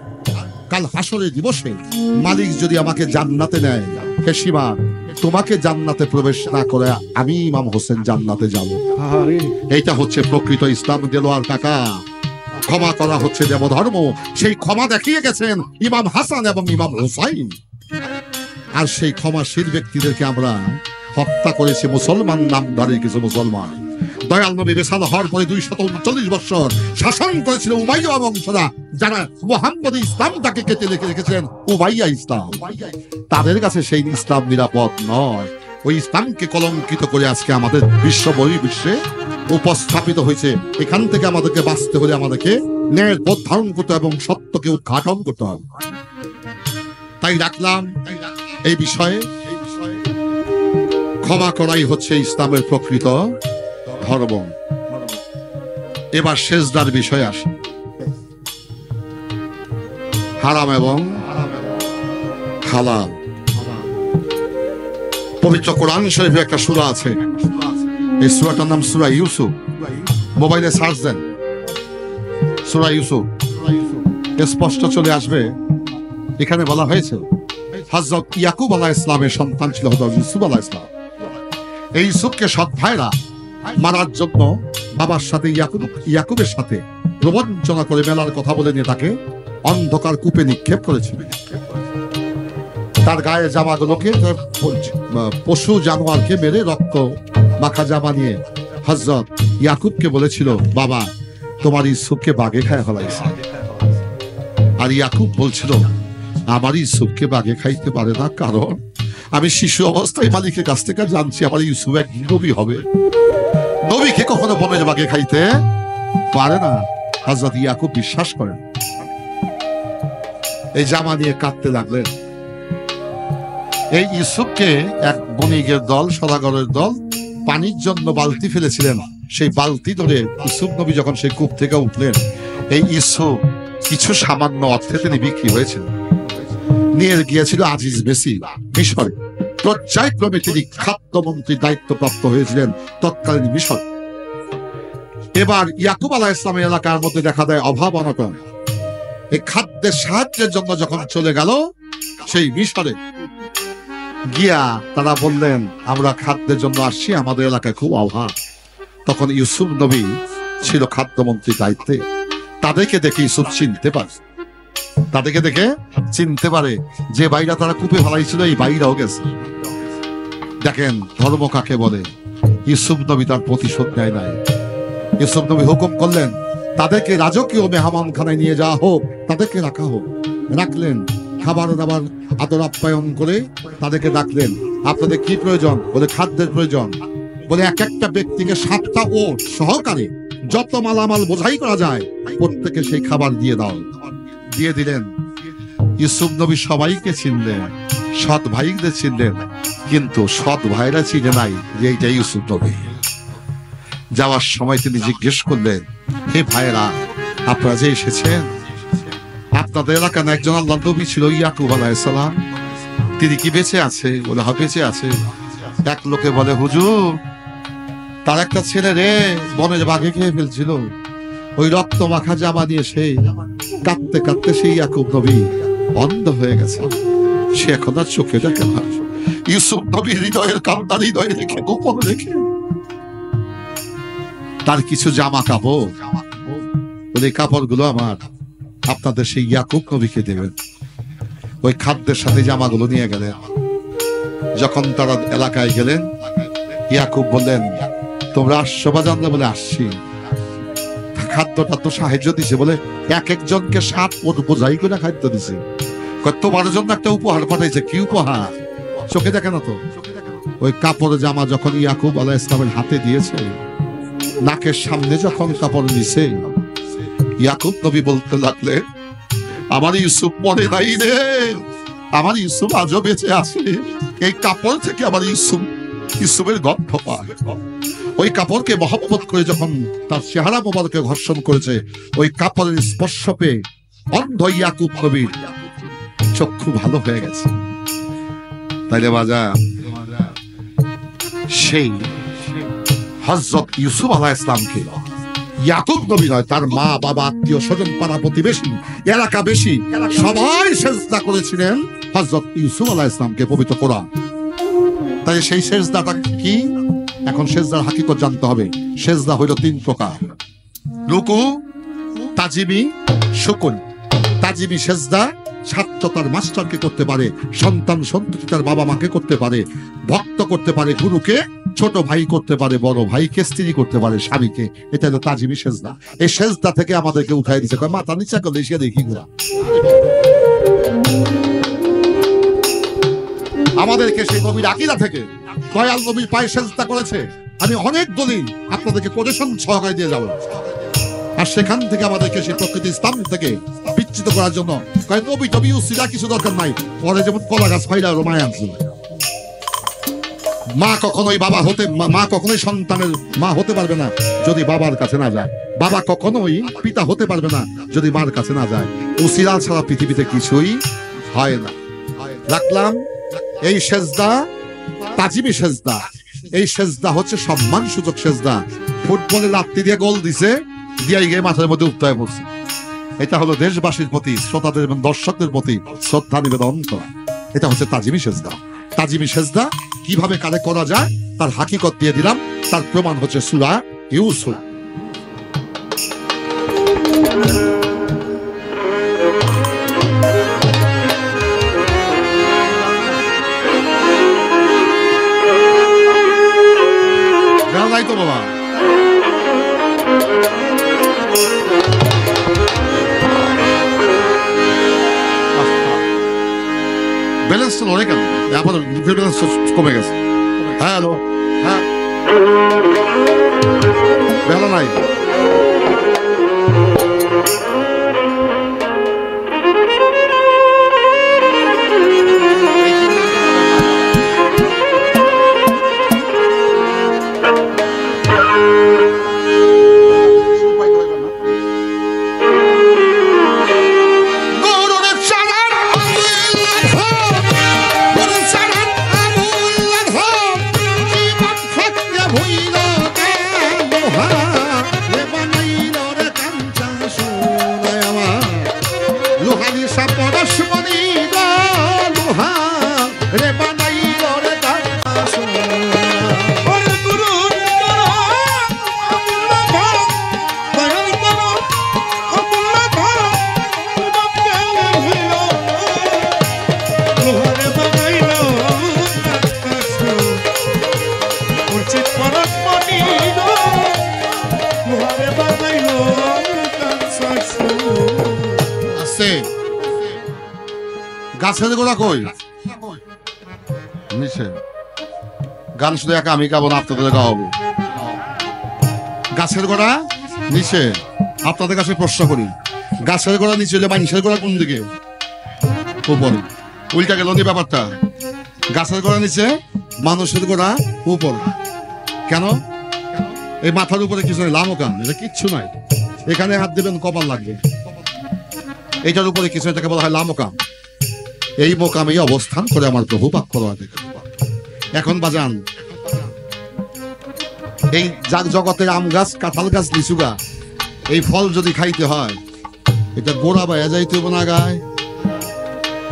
কাল হাসরের দিবসে মালিক যদি আমাকে জান্নাতে নেয়, হে সীমা, তোমাকে জান্নাতে প্রবেশ না করে আমি ইমাম হোসেন জান্নাতে যাব। এইটা হচ্ছে প্রকৃত ইসলাম। দেলোয়ার কাকা, ক্ষমা করা হচ্ছে দেবধর্ম। সেই ক্ষমা দেখিয়ে গেছেন ইমাম হাসান এবং ইমাম হুসাইন। আর সেই ক্ষমাশীল ব্যক্তিদেরকে আমরা হত্যা করেছি মুসলমান নামধারী কিছু মুসলমান। দয়াল নবী রিসালাত হওয়ার পরে 239 বছর শাসন করেছিল উমাইয়া বংশরা, যারা মুহাম্মদ ইসলামটাকে কেটে লিখে রেখেছেন উমাইয়া ইসলাম। তাদের কাছে সেই ইসলাম নিরাপদ নয়। ওই ইসলামকে কলঙ্কিত করে আজকে আমাদের বিশ্ব বহির্বিশ্বে উপস্থাপিত হয়েছে। এখান থেকে আমাদেরকে বাঁচতে হলে আমাদেরকে ন্যায়ের পথ ধারণ করতে এবং সত্যকে উদ্ঘাটন করতে হবে। তাই রাখলাম এই বিষয়ে ক্ষমা করাই হচ্ছে ইসলামের প্রকৃত ধর্ম। এবার সেজদার বিষয়ে আসি। হারাম এবং হালাল। পবিত্র কোরআন শরীফে একটা সূরা আছে, এই সূরাটার নাম সূরা ইউসুফ। মোবাইলে সার্চ দেন সূরা ইউসুফ, স্পষ্ট চলে আসবে। এখানে বলা হয়েছে হযরত ইয়াকুব আলাইহিস সালামের সন্তান ছিল হযরত ইউসুফ আলাইহিস সালাম। এই ইউসুফকে সৎ ভাইরা মারার জন্য বাবার সাথে ইয়াকুবের সাথে প্রবঞ্চনা করে মেলার কথা বলে নিয়ে তাকে অন্ধকার কূপে নিক্ষেপ করেছিল। তার গায়ে জামাগুলোকে পশু জানোয়ারকে মেরে রক্ত মাখা জামা নিয়ে হযরত ইয়াকুবকে বলেছিল, বাবা তোমার ইউসুফকে বাঘে খায় ফেলাইছে। আর ইয়াকুব বলছিল, আমার ইউসুফকে বাঘে খাইতে পারে না, কারণ আমি শিশু অবস্থায় মালিকের কাছ থেকে জানছি আমার ইউসুফ এক নবী হবে। নবীকে কখনো বনের বাঘে খাইতে পারে না। হযরত ইয়াকুব বিশ্বাস করেন। এই জামা নিয়ে কাঁদতে লাগলেন। এই ইউসুফকে এক বণিকের দল, সদাগরের দল পানির জন্য বালতি ফেলেছিলেন। সেই বালতি ধরে ইউসুফ নবী যখন সেই কূপ থেকে উঠলেন, এই ইউসুফ কিছু সামান্য অর্থে তিনি বিক্রি হয়েছিল, নিয়ে গিয়েছিল আজিজ মেসি মিশরে। পর্যায়ক্রমে তিনি খাদ্যমন্ত্রীর দায়িত্বপ্রাপ্ত হয়েছিলেন তৎকালীন মিশর। এবার ইয়াকুব আলাইহিস সালামের এলাকার মধ্যে দেখা দেয় অভাব অনটন। এই খাদ্যের সাহায্যের জন্য যখন চলে গেল সেই মিশরে, গিয়া তারা বললেন, আমরা খাদ্যের জন্য আসছি, আমাদের এলাকায় খুব অভাব। তখন ইউসুফ নবী ছিল খাদ্যমন্ত্রীর দায়িত্বে। তাদেরকে দেখে ইউসুফ চিনতে পারে যে বাইরা তারা কূপে ফেলাইছিল, এই বাইরাও গেছে। দেখেন ধর্ম কাকে বলে। ইউসুফ নবী তার প্রতিশোধ নেয় নাই। ইউসুফ নবী হুকুম করলেন, তাদেরকে রাজকীয় মেহমানখানায় নিয়ে যাওয়া হোক, তাদেরকে রাখা হোক। রাখলেন, খাবার দাবার আদর আপ্যায়ন করে তাদেরকে ডাকলেন। আপনাদের কি প্রয়োজন? বলে খাদ্যের প্রয়োজন। বলে এক একটা ব্যক্তিকে 7টা ওট সহকারে যত মালামাল বোঝাই করা যায় প্রত্যেকে সেই খাবার দিয়ে দাও। দিয়ে দিলেন। ইউসুফ নবী সবাইকে চিনলেন, সৎ ভাইদের চিনলেন, কিন্তু সৎ ভাইরা চিনে নাই যে এইটা ইউসুফ নবী। যাওয়ার সময় তিনি জিজ্ঞেস করলেন, হে ভাইরা, আপনারা যে এসেছেন, আপনাদের এলাকার একজন আল্লাহ নবী ছিল ইয়াকুব আলাইহিস সালাম, তিনি কি বেঁচে আছে? বলে হ্যাঁ বেঁচে আছে। এক লোকে বলে, হুজুর, তার একটা ছেলে রে বনের বাঘে খেয়ে ফেলছিল, ওই রক্ত মাখা জামা দিয়ে সেই কাঁদতে কাঁদতে সেই ইয়াকুব নবী অন্ধ হয়ে গেছে, সে এখন আর চোখে দেখে না। ইউসুফ নবী হৃদয়ের কান্না হৃদয়ে রেখে, গোপন রেখে তার কিছু জামা কাপড়, ওই কাপড়গুলো আমার আপনাদের সেই ইয়াকুব নবীকে দেবেন। ওই খাদ্যের সাথে জামাগুলো নিয়ে গেলেন। যখন তারা এলাকায় গেলেন, ইয়াকুব বললেন, তোমরা আসছো বা জানলে? বলে আসছি। খাদ্যটা তো সাহায্য দিছে, বলে এক একজনকে 7 ওট বোঝাই করে খাদ্য দিছে। তোমার জন্য একটা উপহার পাঠাইছে। কি উপহার? চোখে দেখে না তো। ওই কাপড় জামা যখন ইয়াকুব আলাইহিস সালামের হাতে দিয়েছে, নাকের সামনে যখন কাপড় নিছে, ইয়াকুব নবী বলতে লাগলেন, আমার ইউসুফ মরে নাই রে, আমার ইউসুফ আজও বেঁচে আছে। এই কাপড় থেকে আমার ইউসুফের গন্ধ পায়। ওই কাপড়কে মহব্বত করে যখন তার চেহারা মোবারকে ঘর্ষণ করেছে, ওই কাপড়ের স্পর্শ পেয়ে অন্ধ ইয়াকুব নবীর চক্ষু ভালো হয়ে গেছে। তাইলে বাজা, সেই হযরত ইউসুফ আলাইহিস সালামকে ইয়াকুব নবী নয়, তার মা বাবা আত্মীয় স্বজন পাড়া প্রতিবেশী এলাকাবাসী সবাই সেজদা করেছিলেন হযরত ইউসুফ আলাইহিস সালামকে। পবিত্র কোরআন। তাই সেই সেজদাটা কি? এখন সেজদার হাকিকত জানতে হবে। সেজদা হইল 3 প্রকার: রুকু, তাজিমি, শুকুন। তাজিমি সেজদা ছাত্র তার মাস্টারকে করতে পারে, সন্তান সন্ততি তার বাবা মাকে করতে পারে, ভক্ত করতে পারে গুরুকে, ছোট ভাই করতে পারে বড় ভাইকে, স্ত্রী করতে পারে স্বামীকে। এটা হলো তাজিমি সেজদা। এই সেজদা থেকে আমাদেরকে উঠাই দিচ্ছে, মাথা নিচা করলে সে দেখি না, আমাদেরকে সেই নবীর আকীদা থেকে দয়াল নবীর পায়ে সেজদা করেছে। আমি অনেক দলিল আপনাদেরকে কোটেশন সহকারে দিয়ে যাব। আর সেখান থেকে আমাদেরকে সেই প্রকৃতি ইসলাম থেকে বিচ্ছিত করার জন্য নবী টবি উসিলা কিছু দরকার নাই। পরে যেমন কলা গাছ ফাইলা রোমায় আনছিল। মা কখনোই বাবা হতে, মা কখনোই সন্তানের মা হতে পারবে না যদি বাবার কাছে না যায়। বাবা কখনোই পিতা হতে পারবে না যদি মার কাছে না যায়। উসিলা ছাড়া পৃথিবীতে কিছুই হয় না। রাখলাম এই সেজদা, তাজিমি সেজদা। এই সেজদা হচ্ছে সম্মান সূচক সেজদা। ফুটবলে লাত্তি দিয়ে গোল দিছে, দিয়ে গিয়ে মাথার মধ্যে উত্তয় পড়ছে। এটা হলো দেশবাসীর প্রতি, শ্রোতাদের এবং দর্শকদের প্রতি শ্রদ্ধা নিবেদন করা। এটা হচ্ছে তাজিমি সেজদা। তাজিমি সেজদা কিভাবে কারে করা যায় তার হাকিকত দিয়ে দিলাম। তার প্রমাণ হচ্ছে সূরা ইউসুফ। নাই তো বাবা, ব্যালেন্স তো অনেক এখন ব্যালেন্স কমে গেছে। হ্যালো, হ্যাঁ বেলা নাই। আছে গাছের গোড়া কই নিচে গান শুধু একা আমি গাবো না আপনাদের গাওয়াবো গাছের গোড়া নিচে আপনাদের কাছে প্রশ্ন করি গাছের গোড়া নিচে হলে মানুষের গোড়া কোন দিকে উপরে উল্টা গেল নি ব্যাপারটা গাছের গোড়া নিচে মানুষের গোড়া উপর কেন এই মাথার উপরে কিছু নেই লামকান এটা কিচ্ছু নাই এখানে হাত দিবেন কপাল লাগবে এটার উপরে কিছু এটাকে বলা হয় লামকাম এই মোকামে অবস্থান করে আমার প্রভু পাক করোয়া দেখে এখন বাজান এই জগতের আম গাছ কাঁঠাল গাছ লিচু গাছ এই ফল যদি খাইতে হয় এটা গোড়া বাইয়া যাইতে হবে না আগায়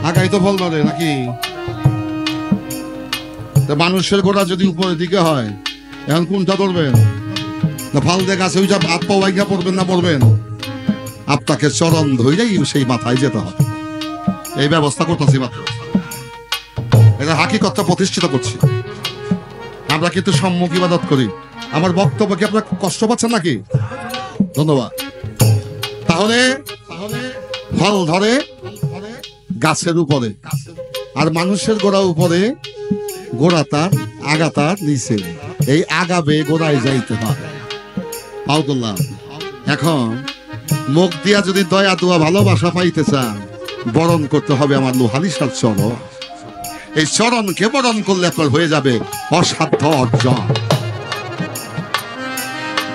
আগাই তো ফল ধরে নাকি মানুষের গোড়া যদি উপরের দিকে হয় এখন কোনটা ধরবেন না ফল দিয়ে গাছে ওইটা হাত পা ওয়াইগা পড়বেন না পড়বেন আপনাকে চরণ ধরেই সেই মাথায় যেতে হবে এই ব্যবস্থা করতেছি মাত্র এটা হাকিকতটা প্রতিষ্ঠিত করছি আমরা কিন্তু সম্মুখ ইবাদত করি আমার বক্তব্য কি আপনার কষ্ট পাচ্ছেন নাকি ধন্যবাদ তাহলে ফল ধরে গাছের উপরে আর মানুষের গোড়া উপরে গোড়া তার আগা তার নিচে এই আগাবে গোড়ায় যাইতে হয় আউদুল্লাহ এখন মুখ দিয়া যদি দয়া দোয়া ভালোবাসা পাইতে চান বরণ করতে হবে আমার লোহালিসার চরণ এই চরণকে বরণ করলে আপনার হয়ে যাবে অসাধ্য অর্জন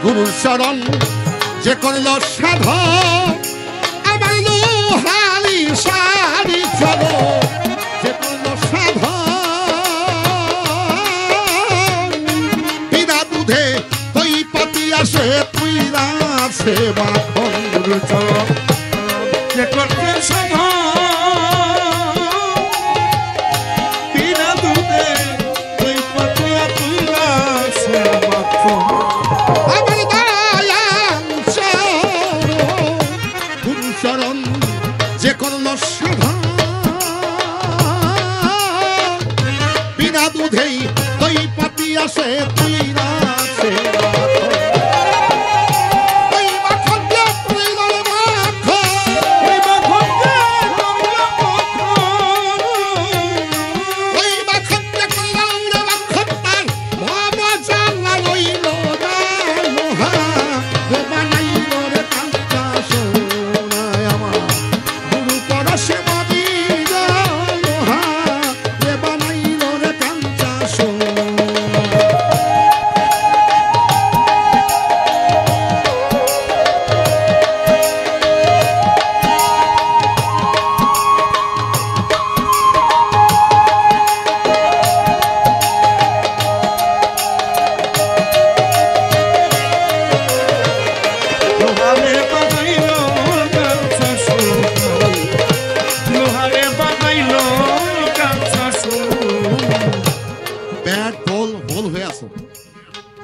গুরুর চরণ যে করল সাধ আমার লোহালিসারি চরণ যে করল সাধ বিনা দুধে তুই পাতি আসে তুই রাছে মাখন গুরুর চরণ যে করতে সাধা বিনা দুধে তুই পাতিয়া তুই রাছে মাখন আমার দয়াল চরণ গুরু চরণ যে করল সাধা বিনা দুধেই তুই পাতি আসে তুই রাছে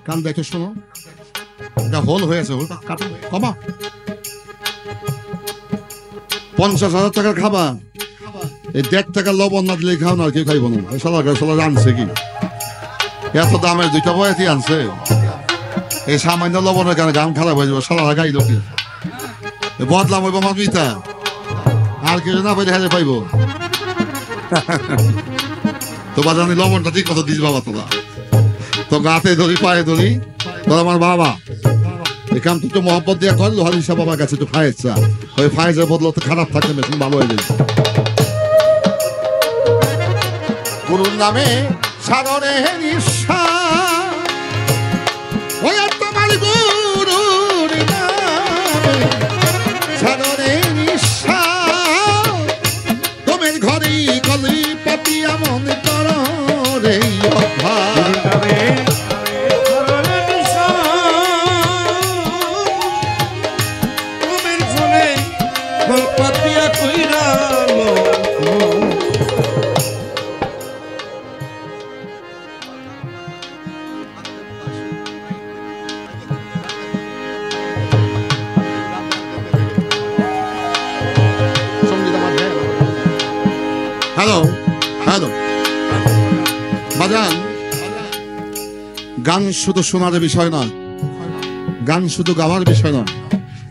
কান দেখে শোনো এটা হোল হয়েছে কমা 50,000 টাকার খাবা এই 1.5 টাকার লবণ না দিলে খাও না কেউ খাইব না সালা আনছে কি এত দামের 2টা বয়াতি আনছে এই সামান্য লবণের কারণে গান খারাপ হয়ে যাবে সালা গাইল কি বদলাম হইব আমার মিতা আর কেউ না পাইলে হাজার পাইব তো বাজানি লবণটা ঠিক মতো দিস বাবা তোরা তো গাতে ধরি পায়ে ধরি তোর আমার বাবা এই কাম তুই তো মহব্বত দিয়া কর লোহালিসা বাবার কাছে একটু ফায়েজ চা ওই ফায়েজের বদলে তো খারাপ থাকে মেশিন ভালো হয়ে যাবে গুরুর নামে সাগরে নিশা ওই তোমার গুরুর নামে সাগরে নিশা তোমার ঘরে কলি পাতিয়া মন কর রে গান শুধু শোনার বিষয় নয় গান শুধু গাওয়ার বিষয় নয়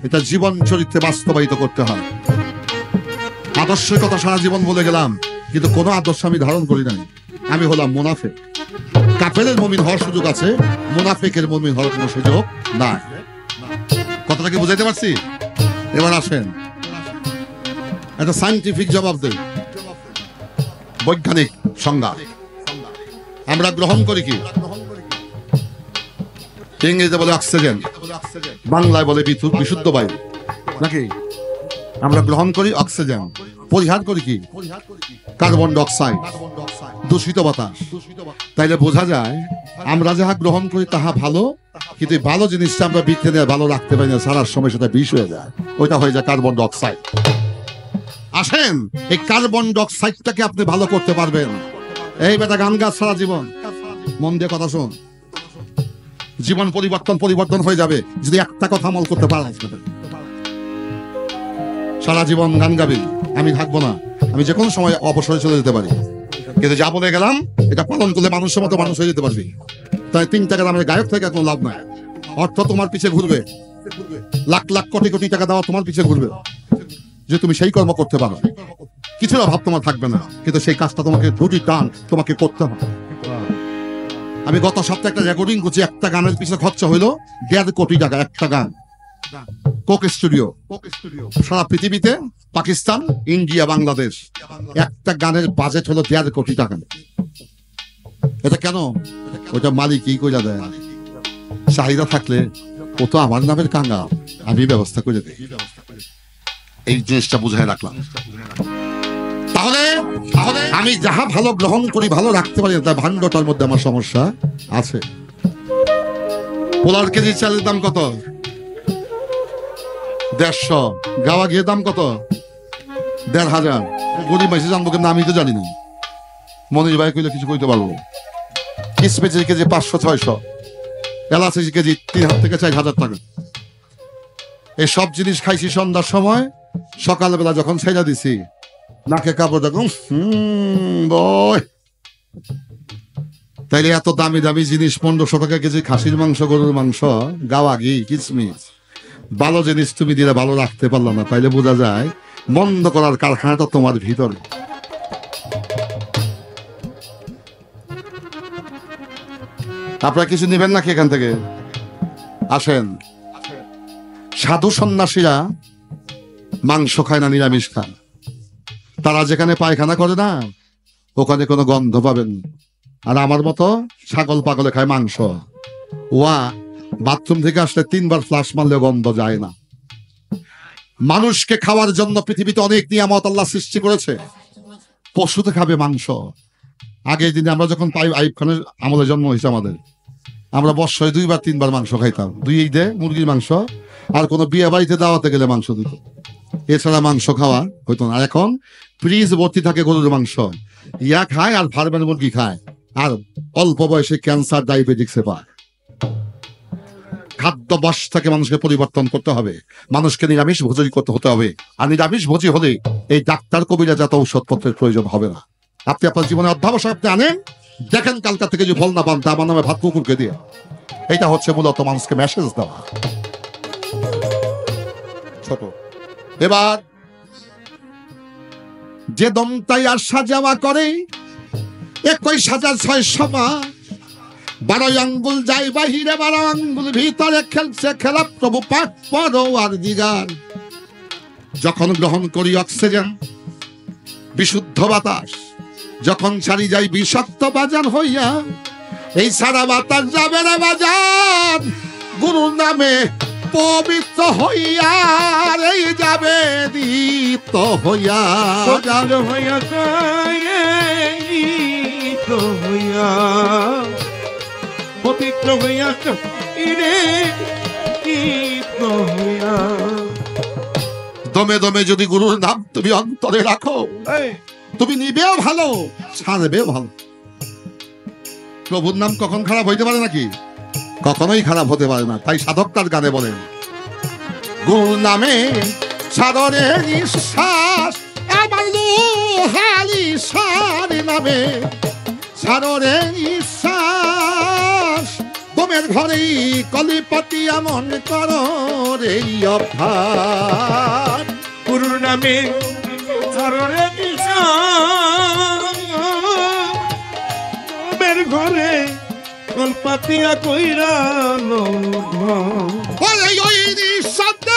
এটা জীবন চরিত্রে বাস্তবায়িত করতে হয়। আদর্শের কথা সারা জীবন বলে গেলাম, কিন্তু কোনো আদর্শ আমি ধারণ করি নাই। আমি হলাম মুনাফিক। কাফেরের মুমিন হওয়ার সুযোগ আছে, মুনাফিকের মুমিন হওয়ার কোনো সুযোগ নাই। কথাটা কি বুঝাইতে পারছি? এবার আসেন একটা সায়েন্টিফিক জবাব দেই, বৈজ্ঞানিক সংজ্ঞা। আমরা গ্রহণ করি কি? ইংরেজিতে বলে অক্সিজেন, বাংলায় বলে বিশুদ্ধ বায়ু, নাকি? আমরা গ্রহণ করি অক্সিজেন, পরিহার করি কি? কার্বন ডাই অক্সাইড, দূষিত বাতাস। তাইলে বোঝা যায় আমরা যাহা গ্রহণ করি তাহা ভালো, কিন্তু ভালো জিনিসটা আমরা বৃত্তে নিয়ে ভালো রাখতে পারি না, সারার সময় সেটা বিষ হয়ে যায়, ওইটা হয়ে যায় কার্বন ডাই অক্সাইড। আসেন, এই কার্বন ডাই অক্সাইডটাকে আপনি ভালো করতে পারবেন। এই বেটা গান গাছ সারা জীবন, মন দিয়ে কথা শোন, জীবন পরিবর্তন হয়ে যাবে যদি একটা কথা আমল করতে পারেন। সারা জীবন গান গাবি, আমি থাকবো না, আমি যে কোনো সময় অবসরে চলে যেতে পারি, কিন্তু যা বলে গেলাম এটা পালন করলে মানুষের মতো মানুষ হয়ে যেতে পারবি। তাই 3 টাকা দামের গায়ক থেকে কোনো লাভ নাই। অর্থ তোমার পিছে ঘুরবে, লাখ লাখ কোটি কোটি টাকা দেওয়া তোমার পিছে ঘুরবে, যে তুমি সেই কর্ম করতে পারো, কিছু অভাব তোমার থাকবে না, কিন্তু সেই কাজটা তোমাকে দুটি টান তোমাকে করতে হবে। আমি গত সপ্তাহে একটা রেকর্ডিং করছি, একটা গানের পিছনে খরচা হইলো 1.5 কোটি টাকা। একটা গান, কোক স্টুডিও, সারা পৃথিবীতে, পাকিস্তান, ইন্ডিয়া, বাংলাদেশ, একটা গানের বাজেট হলো 1.5 কোটি টাকা। এটা কেন? ওইটা মালিক কি কইরা দেয়, চাহিদা থাকলে ও তো আমার নামের কাঙ্গা, আমি ব্যবস্থা করে দিই। এই জিনিসটা বুঝাই রাখলাম। তাহলে আমি যাহা ভালো গ্রহণ করি, ভালো রাখতে পারি, তার ভাণ্ডটার মধ্যে আমার সমস্যা আছে। পোলার কেজি চালের দাম কত? 150। গাওয়া ঘিয়ের দাম কত? 1500। গরিব মাইসে জানবো কিন্তু আমি তো জানি না। মনির ভাই কইলে কিছু কইতে পারবো। কিসমিসের কেজি 500-600, এলাচের কেজি 3000 থেকে 4000 টাকা। এই সব জিনিস খাইছি সন্ধ্যার সময়, সকালবেলা যখন ছেড়ে দিছি নাকে কাপড় দেখুন বয়। তাইলে এত দামি দামি জিনিস 1500 টাকা কেজি, খাসির মাংস, গরুর মাংস, গাওয়া ঘি, কিসমিস, ভালো জিনিস তুমি দিলে ভালো রাখতে পারলো না, তাইলে বোঝা যায় মন্দ করার কারখানাটা তোমার ভিতরে। আপনারা কিছু নেবেন নাকি এখান থেকে? আসেন, সাধু সন্ন্যাসীরা মাংস খায় না, নিরামিষ খায়। তারা যেখানে পায়খানা করে না, ওখানে কোনো গন্ধ পাবেন। আর আমার মতো ছাগল পাগলে খায় মাংস। ওয়া বাথরুম থেকে আসলে 3 বার ফ্লাশ মারলে গন্ধ যায় না। মানুষকে খাওয়ার জন্য পৃথিবীতে অনেক নিয়ামত আল্লাহ সৃষ্টি করেছে। পশুতে খাবে মাংস। আগের দিনে আমরা যখন আইয়ুব খানের আমলে জন্ম হয়েছে আমাদের, আমরা বৎসরে 2 বার 3 বার মাংস খাইতাম। 2 ঈদে মুরগির মাংস, আর কোনো বিয়ে বাড়িতে দাওয়াতে গেলে মাংস দিত। এছাড়া মাংস খাওয়া হইতো না। আর এখন ফ্রিজ ভর্তি থাকে গরুর মাংস, ইয়া খায় আর ফার্মের মুরগি খায়, আর অল্প বয়সে ক্যান্সার, ডায়াবেটিক্সে পায়। খাদ্যাভ্যাসটাকে মানুষকে পরিবর্তন করতে হবে, মানুষকে নিরামিষ ভোজী করতে হতে হবে। আর নিরামিষ ভোজী হলে এই ডাক্তার কবিরা যত ঔষধপত্রের প্রয়োজন হবে না। আপনি আপনার জীবনে অধ্যাবসায় আপনি আনেন, দেখেন কালকা থেকে যে ফল না পান তা আমার নামে ভাত কুকুরকে দিয়ে। এটা হচ্ছে মূলত মানুষকে মেসেজ দেওয়া। ছোট এবার যে দমতাই আর সাজাওয়া করে 21,600 মা, 12 আঙ্গুল যাই বাহিরে, 12 আঙ্গুল ভিতরে খেলছে খেলা প্রভু পাঠ পড়ো আর দিগার। যখন গ্রহণ করি অক্সিজেন, বিশুদ্ধ বাতাস, যখন ছাড়ি যাই বিষাক্ত বাজার হইয়া, এই সারা বাতাস যাবে না বাজার গুরুর নামে পবিত্র হইয়া, এই যাবে দীপ্ত হইয়া, পবিত্র হইয়া দমে দমে যদি গুরুর নাম তুমি অন্তরে রাখো, তুমি নিবেও ভালো, ছাড়বেও ভালো। প্রভুর নাম কখন খারাপ হইতে পারে নাকি? কখনোই খারাপ হতে পারে না। তাই সাধক তার গানে বলেন, গুরুর নামে সাধনে নিঃশ্বাস, আমার লোহালি সার নামে সাধনে নিঃশ্বাস, ঘুমের ঘরেই কলিপতি এমন করো রে অভ্যাস গুরুর নামে ধরে ঘুমের ঘরে কলপাতিয়া কইরা ওই ওই নিঃশব্দ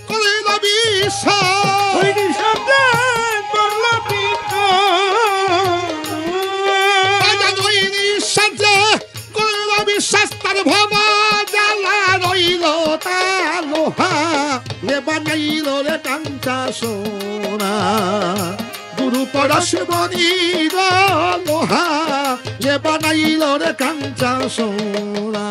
করিল বিশ্বাস ওই শব্দে করল ওই নিঃশব্দ করিল বিশ্বাস তার ভবা জ্বালা রইল তা লোহা লে বানাইল রে কাঞ্চা সোনা গুরু পরশমণির লোহা যে বানাইল রে কাঞ্চা সোনা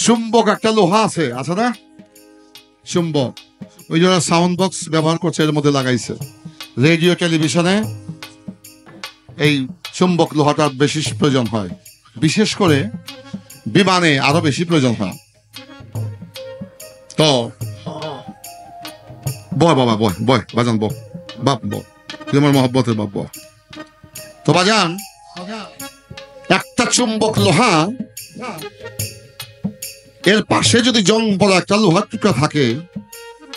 চুম্বক একটা লোহা আছে আছে না চুম্বক ওই জন্য সাউন্ড বক্স ব্যবহার করছে এর মধ্যে লাগাইছে রেডিও টেলিভিশনে এই চুম্বক লোহাটা বেশি প্রয়োজন হয় বিশেষ করে বিমানে আরো বেশি প্রয়োজন হয় তো বয় বাবা বয় বয় বাজান বয় বাপ বয় তোমার মহব্বতের বাপ বয় তো বাজান একটা চুম্বক লোহা এর পাশে যদি জং পড়া একটা লোহার টুকরা থাকে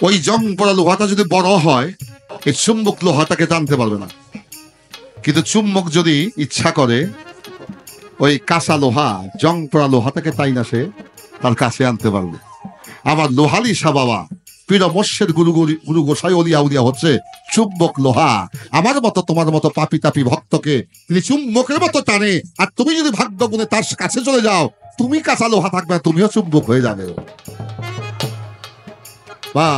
ওই জং পড়া লোহাটা যদি বড় হয় এই চুম্বক লোহাটাকে টানতে পারবে না কিন্তু চুম্বক যদি ইচ্ছা করে ওই কাঁচা লোহা জং পড়া লোহাটাকে তাই না সে তার কাছে আনতে পারবে আমার লোহালি সা বাবা পীর মোর্শেদ গুরু গোসাই অলিয়া উলিয়া হচ্ছে চুম্বক লোহা আমার মতো তোমার মতো পাপি তাপি ভক্তকে তিনি চুম্বকের মতো টানে আর তুমি যদি ভাগ্য গুণে তার কাছে চলে যাও তুমি কাঁচা লোহা থাকবে তুমিও চুম্বক হয়ে যাবে বা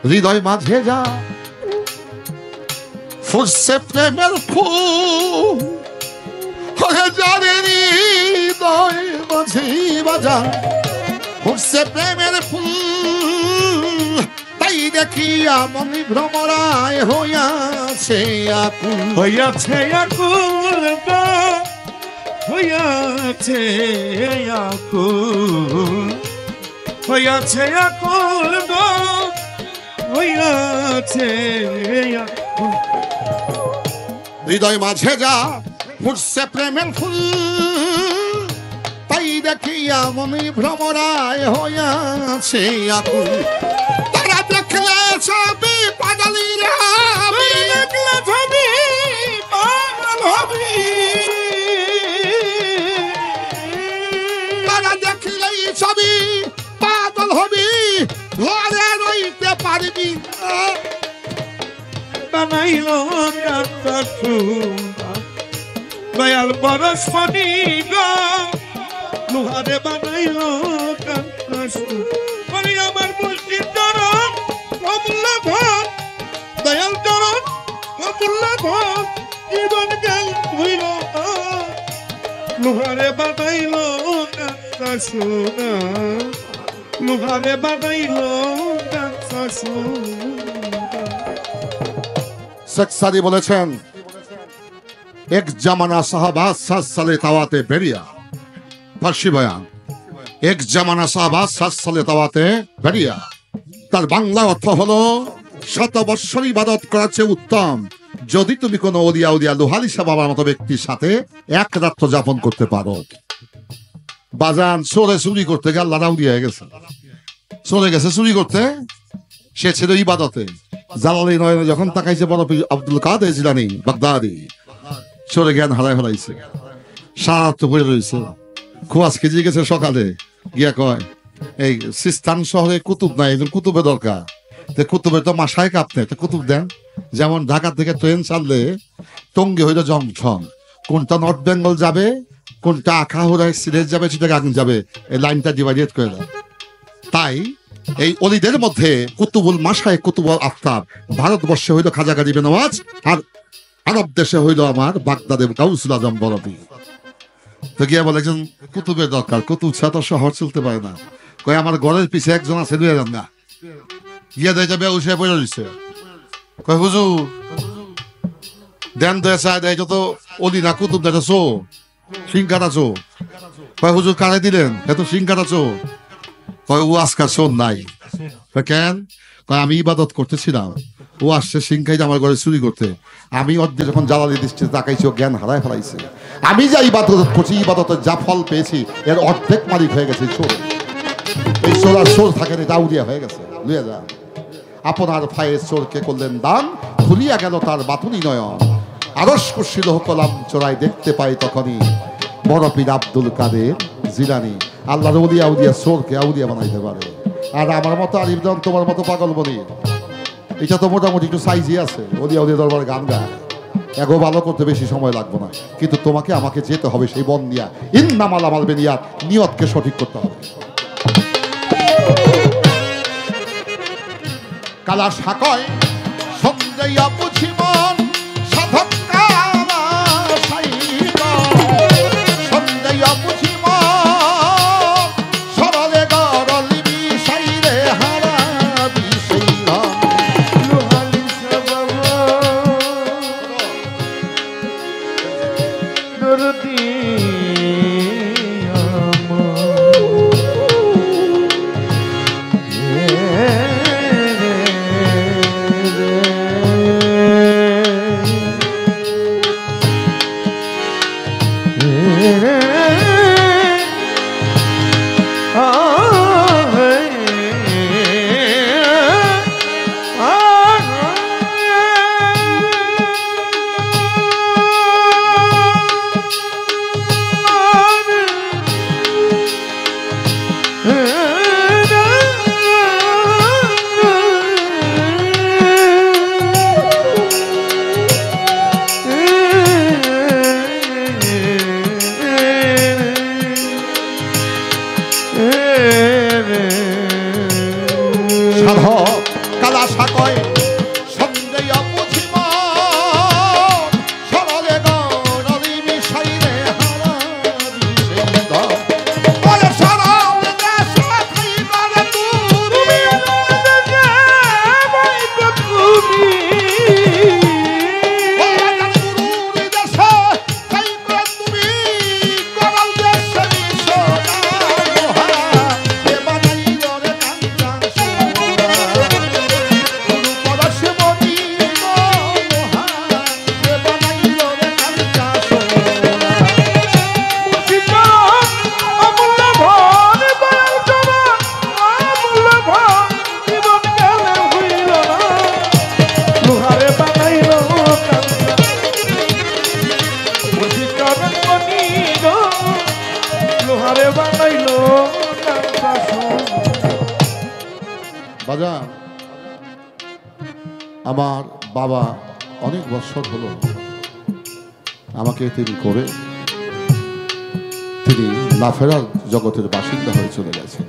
হৃদয় মাঝে যা ফুটছে প্রেমের ফুল হয়ে যাবে হৃদয় মাঝে বাজা ফুটছে প্রেমের ফুল তাই দেখিয়া মনি ভ্রমরায় হইয়াছে আকুল হইয়াছে আকুল হইয়াছে আকুল হইয়াছে আকুল হইয়াছে হৃদয় মাঝে যা ফুটছে প্রেমের ফুল তাই দেখিয়া মনি ভ্রমরায় হইয়াছে আকুল তারা দেখলে ছবি পাগলির হবে দেখলে ছবি পাগল হবি তারা দেখলেই ছবি পাগল হবি ঘরে রইতে পারবি বানাইল দয়াল বরস ফনি লোহারে বানাইল আমার মুর্শিদ চরণ অমূল্য ধন দয়াল চরণ অমূল্য ধন জীবন গেল হইল লোহারে বানাইল সোনা লোহারে বানাইল শেখ সাদি বলেছেন এক জামানা সাহাবাজ 7 সালে তাওয়াতে বেরিয়া ফার্সি বয়ান এক জামানা সাহাবাজ 7 সালে তাওয়াতে বেরিয়া তার বাংলা অর্থ হলো 100 বৎসর ইবাদত করার চেয়ে উত্তম যদি তুমি কোনো ওলিয়া উলিয়া লোহালি সাহ বাবার মতো ব্যক্তির সাথে এক রাত্র যাপন করতে পারো বাজান চোরে চুরি করতে গেল লাড়াও দিয়ে গেছে চলে গেছে চুরি করতে সে ছিল ইবাদতে জালালি নয়নে যখন তাকাইছে বড় পীর আব্দুল কাদের জিলানী বাগদাদি চলে জ্ঞান হারায় হারাইছে সারা তো পড়ে রয়েছে খোয়াজ খেয়ে গেছে সকালে গিয়া কয় এই সিস্তান শহরে কুতুব নাই একজন কুতুবের দরকার কুতুবের তো মাসায় কাঁপতে কুতুব দেন যেমন ঢাকা থেকে ট্রেন চাললে টঙ্গী হইল জংশন কোনটা নর্থ বেঙ্গল যাবে কোনটা আখাউড়ায় সিলেট যাবে চিটাগাং যাবে এই লাইনটা ডিভাইডেড করে দেয় তাই এই অলিদের মধ্যে কুতুবুল মাসায় কুতুবুল আফতাব ভারতবর্ষে হইল খাজা গরিব নওয়াজ আর আরব দেশে হইল আমার বাগদাদে গাউসুল আজম বরফি। তো গিয়া বলে একজন কুতুবের দরকার, কুতুব ছাড়া তো শহর চলতে পারে না। কই আমার ঘরের পিছে একজন আছে, লুয়ে যান না। গিয়া দেয় যাবে উঠে পড়ে রয়েছে। কই হুজুর দেন তো চায় দেয় যত অলি না কুতুব দেখা চো সিংকাটা চো। কয় হুজুর কারে দিলেন এত সিংকাটা চো? কয় ও আজকাল চোর নাই। কেন? কয় আমি ইবাদত করতেছিলাম, ও আসছে সিংখাইতে আমার ঘরে চুরি করতে। আমি অর্ধে যখন জ্বালানি দৃষ্টি তাকাইছি ও জ্ঞান হারায় ফেলাইছে। আমি যা ইবাদত করছি, ইবাদতের যা ফল পেয়েছি এর অর্ধেক মালিক হয়ে গেছে চোর। এই চোর আর চোর থাকে না, দাউরিয়া হয়ে গেছে। লুয়ে যা আপনার ফায়ের চোরকে করলেন দান, খুলিয়া গেল তার বাতুনি নয়ন। আরশ কুর্সি লৌহ কলাম চোরাই দেখতে পাই তখনই বড় পীর আব্দুল কাদের জিলানী। আল্লাহর উলিয়া উলিয়া চোরকে আউলিয়া বানাইতে পারে। আর আমার মতো আলিমদান তোমার মতো পাগল বলি, এটা তো মোটামুটি একটু সাইজই আছে। উলিয়া উলিয়া দরবারে গান গায়, এগো ভালো করতে বেশি সময় লাগবে না। কিন্তু তোমাকে আমাকে যেতে হবে সেই বন দিয়া। ইন্নামাল আমাল বেনিয়াত, নিয়তকে সঠিক করতে হবে। কালা সাকয় সন্দেয়া বুঝি মন সাধক কালা সাইক সন্দেয়া বুঝি মন সরলে গরলি বিষাইরে হারা বিষাইরা লোহালি সবাব দরদি সাধক কালা সাকয় সন্দেয়া বুঝি মন সরলে গরলি বিষাইরে হারা বিষাইরা ওরে সরল দেশে থাইবারে তুমি বাজান। আমার বাবা অনেক বছর হলো আমাকে তিনি করে তিনি লাফেরার জগতের বাসিন্দা হয়ে চলে গেছেন।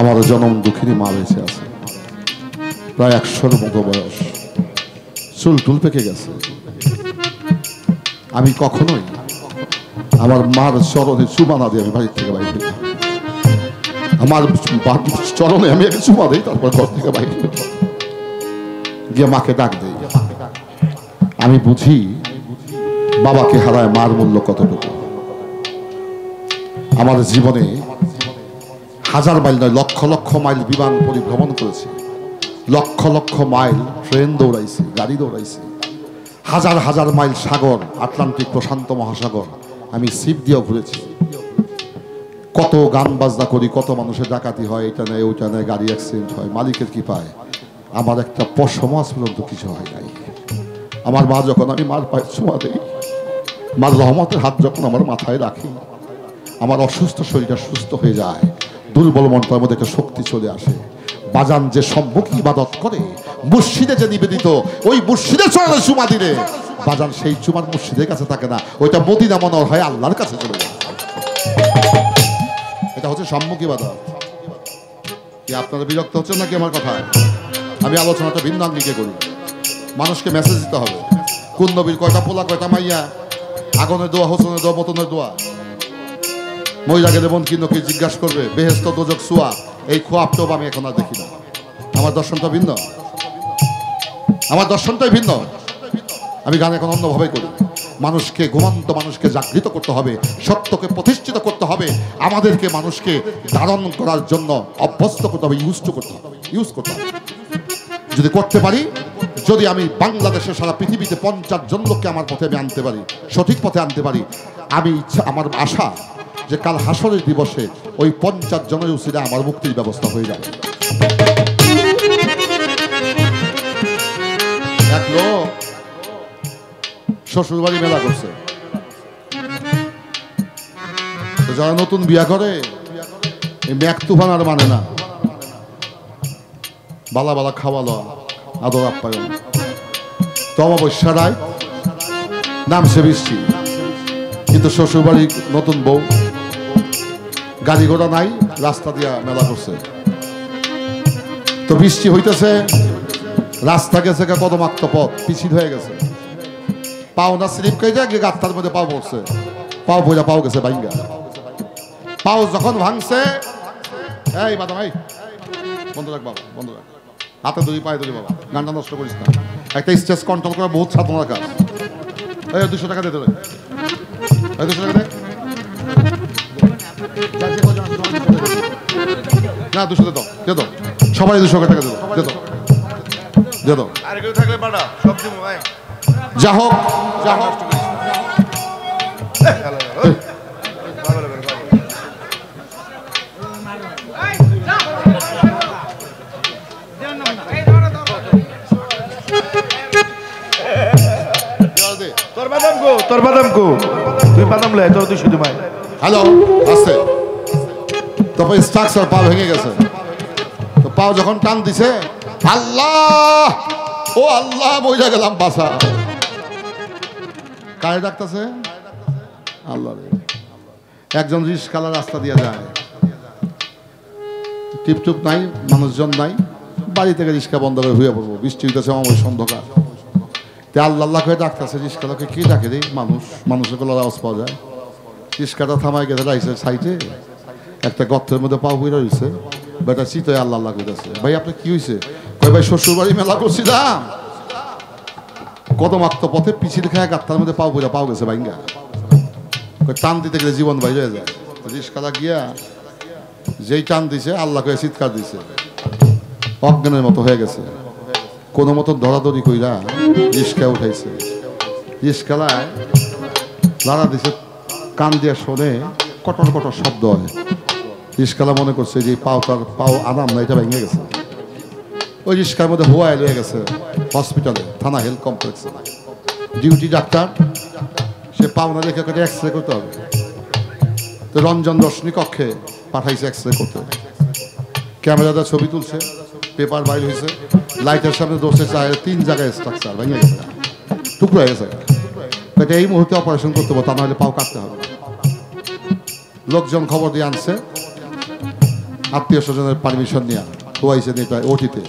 আমার জনম দুঃখিনী মা বেঁচে আছে, প্রায় 100-র মতো বয়স, চুল টুল পেকে গেছে। আমি কখনোই আমার মার চরণে চুমা না দিয়ে আমি বাড়ির থেকে বাইরে হই। আমার চরণে আমি একটা চুমা দিই, তারপর ঘর থেকে বাইরে গিয়ে মাকে ডাক দিই। আমি বুঝি বাবাকে হারায় মার মূল্য কতটুকু। আমার জীবনে হাজার মাইল নয়, লক্ষ লক্ষ মাইল বিমান পরিভ্রমণ করেছি, লক্ষ লক্ষ মাইল ট্রেন দৌড়াইছি, গাড়ি দৌড়াইছি, হাজার হাজার মাইল সাগর, আটলান্টিক প্রশান্ত মহাসাগর আমি শিপ দিয়েও ঘুরেছি। কত গান বাজনা করি, কত মানুষের ডাকাতি হয়, এটা নেই ওইটা নেই, গাড়ি অ্যাক্সিডেন্ট হয়, মালিকের কি পায়। আমার একটা সমাজ পর্যন্ত কিছু হয় নাই। আমার মা যখন আমি মার পায়ে ছোঁয়া দিই, মার রহমতের হাত যখন আমার মাথায় রাখি, আমার অসুস্থ শরীরটা সুস্থ হয়ে যায়, দুর্বল মনটার মধ্যে একটা শক্তি চলে আসে। বাজান যে সম্মুখী ইবাদত করে, মুর্শিদে যে নিবেদিত, ওই মুর্শিদের চরণে চুমা দিলে বাজান সেই চুমার মুর্শিদের কাছে থাকে না, ওইটা মদিনা মনোহর হয় আল্লাহর কাছে চলে যায়। এটা হচ্ছে সম্মুখী ইবাদত। কি আপনারা বিরক্ত হচ্ছেন নাকি আমার কথায়? আমি আলোচনাটা ভিন্ন আঙ্গিকে করি। মানুষকে মেসেজ দিতে হবে, কোন নবীর কয়টা পোলা কয়টা মাইয়া, আগুনের দোয়া, হোসেনের দোয়া, মতনের দোয়া। মহিলা গেলে মন কি নকি জিজ্ঞাসা করবে, বেহেস্ত দোজক সুয়া, এই খোয়াব টোপ আমি এখন আর দেখি না। আমার দর্শনটা ভিন্ন, আমার দর্শনটাই ভিন্ন। আমি গান এখন অন্যভাবে করি। মানুষকে, ঘুমন্ত মানুষকে জাগৃত করতে হবে, সত্যকে প্রতিষ্ঠিত করতে হবে, আমাদেরকে মানুষকে ধারণ করার জন্য অভ্যস্ত করতে হবে, ইউজ করতে হবে, ইউজ করতে হবে। যদি করতে পারি, যদি আমি বাংলাদেশে সারা পৃথিবীতে 50 জন লোককে আমার পথে আমি আনতে পারি, সঠিক পথে আনতে পারি, আমি ইচ্ছা, আমার আশা যে কাল হাসরের দিবসে ওই 50 জনের উসিলে আমার মুক্তির ব্যবস্থা হয়ে যাবে। এক লোক শ্বশুরবাড়ি মেলা করছে, যারা নতুন বিয়া করে এই ম্যাক তুফান আর মানে না, বালা বালা খাওয়ালো, আদর আপ্যায়ন, তো অমাবস্যা রায় নামছে বৃষ্টি, কিন্তু শ্বশুরবাড়ি নতুন বউ, গাড়ি ঘোড়া নাই, রাস্তা দিয়া মেলা করছে। তো বৃষ্টি হইতেছে, রাস্তা গেছে কদমাক্ত পথ, পিছিল হয়ে গেছে, পাও না স্লিপ খাই যায়, গাছটার মধ্যে পাও পড়ছে, পাও পড়া পাও গেছে ভাঙ্গা। পাও যখন ভাঙছে, এই বাদাম, এই বন্ধ রাখ বাবা, বন্ধ রাখ, হাতে ধরি পায়ে ধরি বাবা, গানটা নষ্ট করিস না। একটা স্ট্রেস কন্ট্রোল করা বহুত সাধনার কাজ। এই 200 টাকা দিয়ে দেবে, এই 200 টাকা দে না, 200 দে দাও, দে দাও, সবাই 200 টাকা দে দাও, দে দাও, দে দাও। আর কেউ থাকলে বাড়া সব দিমু ভাই। যা হোক, যা হোক, তোর বাদাম কো, তোর বাদাম কো, তুই বাদাম লে, তোর 200 দিমাই। হ্যালো, আসছে, তারপর স্ট্রাকচার পা ভেঙে গেছে। তো পাও যখন টান দিছে, আল্লাহ, ও আল্লাহ, বইয়া গেলাম বাসা। কারে ডাকতেছে? আল্লাহ রে। একজন রিস্কালা রাস্তা দিয়ে যায়, টিপটুপ নাই, মানুষজন নাই, বাড়ি থেকে রিস্কা বন্ধ করে হয়ে পড়বো, বৃষ্টি হইতেছে, আমার সন্ধ্যকার। তে আল্লাহ আল্লাহ করে ডাকতেছে, রিস্কালাকে কি ডাকে রে? মানুষ, মানুষের গলার আওয়াজ পাওয়া যায়। রিস্কাটা থামাই গেছে রাইসের সাইডে, একটা গর্তের মধ্যে পাও বইরা রয়েছে, বেটা চিতায় আল্লাহ আল্লাহ করতেছে। ভাই আপনার কি হয়েছে? কই ভাই শ্বশুর বাড়ি মেলা করছিলাম, কদমাক্ত পথে পিছিয়ে খায়, গাত্তার মধ্যে পাও বইরা পাও গেছে ভাইঙ্গা। টান দিতে গেলে জীবন বাইরে হয়ে যায়। রিস্কালা গিয়া যেই টান দিছে, আল্লাহ করে চিৎকার দিছে, অজ্ঞানের মতো হয়ে গেছে। কোনো মতো ধরাধরি কইরা রিস্কা উঠাইছে। রিস্কালায় লাড়া দিছে, কান দিয়ে শোনে কটর কটর শব্দ হয়। রিস্কালা মনে করছে যে পাও, তার পাও আনাম না, এটা ভেঙে গেছে। ওই রিস্কার মধ্যে হোয়াইল হয়ে গেছে হসপিটালে, থানা হেলথ কমপ্লেক্সে। ডিউটি ডাক্তার, সে পাওনা দেখে করে এক্স রে করতে হবে। তো রঞ্জন রশ্মি কক্ষে পাঠাইছে এক্স রে করতে, ক্যামেরাটা ছবি তুলছে, পেপার বাইর হয়েছে, লাইটের সামনে দোষে চায় 3 জায়গায় স্ট্রাকচার ভেঙে গেছে, টুকরো হয়ে গেছে। এই মুহূর্তে অপারেশন করতে হবে, তা নাহলে পাও কাটতে হবে। লোকজন খবর দিয়ে আনছে, আত্মীয় স্বজনের পারমিশন নিয়ে হওয়াইছে এটা ওটিতে।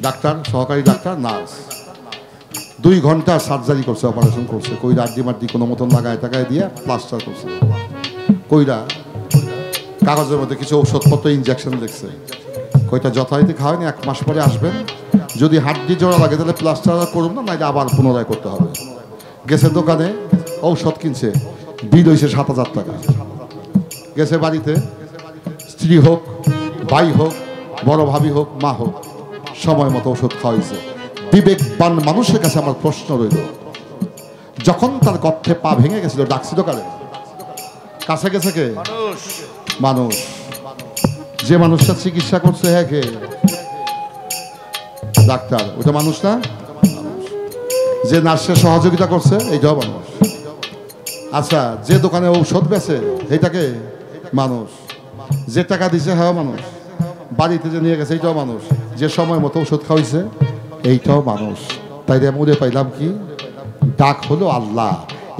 ডাক্তার, সহকারী ডাক্তার, নার্স 2 ঘন্টা সার্জারি করছে, অপারেশন করছে। কইরা আড্ডি মাড্ডি কোনো মতন লাগায় টাকায় দিয়ে প্লাস্টার করছে। কইরা কাগজের মধ্যে কিছু ঔষধপত্র, ইনজেকশন লিখছে। কইটা যথারীতি খাওয়ানি, 1 মাস পরে আসবেন, যদি হাড্ডি জোড়া লাগে তাহলে প্লাস্টার করুন না, নাইলে আবার পুনরায় করতে হবে। গেছে দোকানে, ঔষধ কিনছে, বিল হয়েছে 7000 টাকা। গেছে বাড়িতে, স্ত্রী হোক, ভাই হোক, বড় ভাবি হোক, মা হোক, সময় মতো ওষুধ খাওয়াইছে। বিবেকবান মানুষের কাছে আমার প্রশ্ন রইল, যখন তার গর্তে পা ভেঙে গেছিল, ডাকছিল কারে? কাছে গেছে কে? মানুষ। যে মানুষটা চিকিৎসা করছে, হ্যাঁ কে? ডাক্তার। ওটা মানুষ না? যে নার্সের সহযোগিতা করছে, এইটাও মানুষ। আচ্ছা, যে দোকানে ঔষধ বেচে, এইটাকে মানুষ। যে টাকা দিছে, হ্যাঁ মানুষ। বাড়িতে যে নিয়ে গেছে, এইটাও মানুষ। যে সময় মতো ওষুধ খাওয়াইছে, এইটাও মানুষ। তাই মনে পাইলাম কি? ডাক হলো আল্লাহ।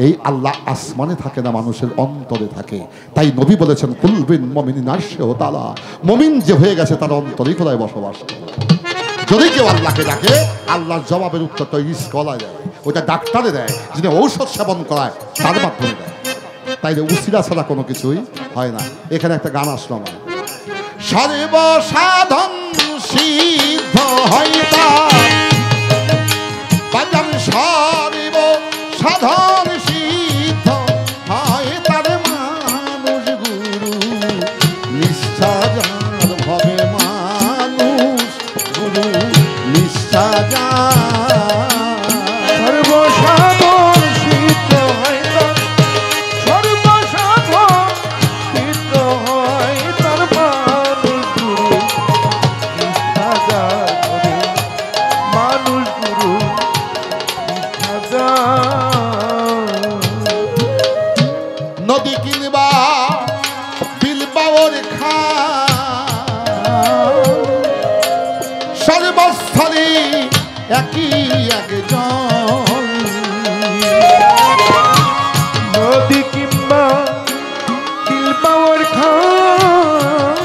এই আল্লাহ আসমানে থাকে না, মানুষের অন্তরে থাকে। তাই নবী বলেছেন, কুলবিন মুমিনিন আরশে ও তাআলা, মুমিন যে হয়ে গেছে তার অন্তরে খোদায় বসবাস করে। যদি কেউ আল্লাহকে ডাকে আল্লাহর জবাবের উত্তর তো রিস্ক বলা যায়, ওইটা ডাক্তারে দেয়, যিনি ঔষধ সেবন করায় তার মাধ্যমে দেয়। তাই উসিলা ছাড়া কোনো কিছুই হয় না। এখানে একটা গান আসলো আমার, সর্বসাধন সিদ্ধ হয় বাজান, সর্বসাধন সিদ্ধ হয় তার মানুষ গুরু নিষ্ঠা যার ভবে, মানুষ গুরু নিষ্ঠা সর্বসাধন সিদ্ধ হয় তার, সর্বসাধন সিদ্ধ হয় তার মানুষ গুরু নিষ্ঠা যার ভবে, মানুষ গুরু নিষ্ঠা যার। নদী কিনবা বিলবাওর খা, সর্বস্থলে একই একজন, নদী কিংবা দিল পাওয়ার খান,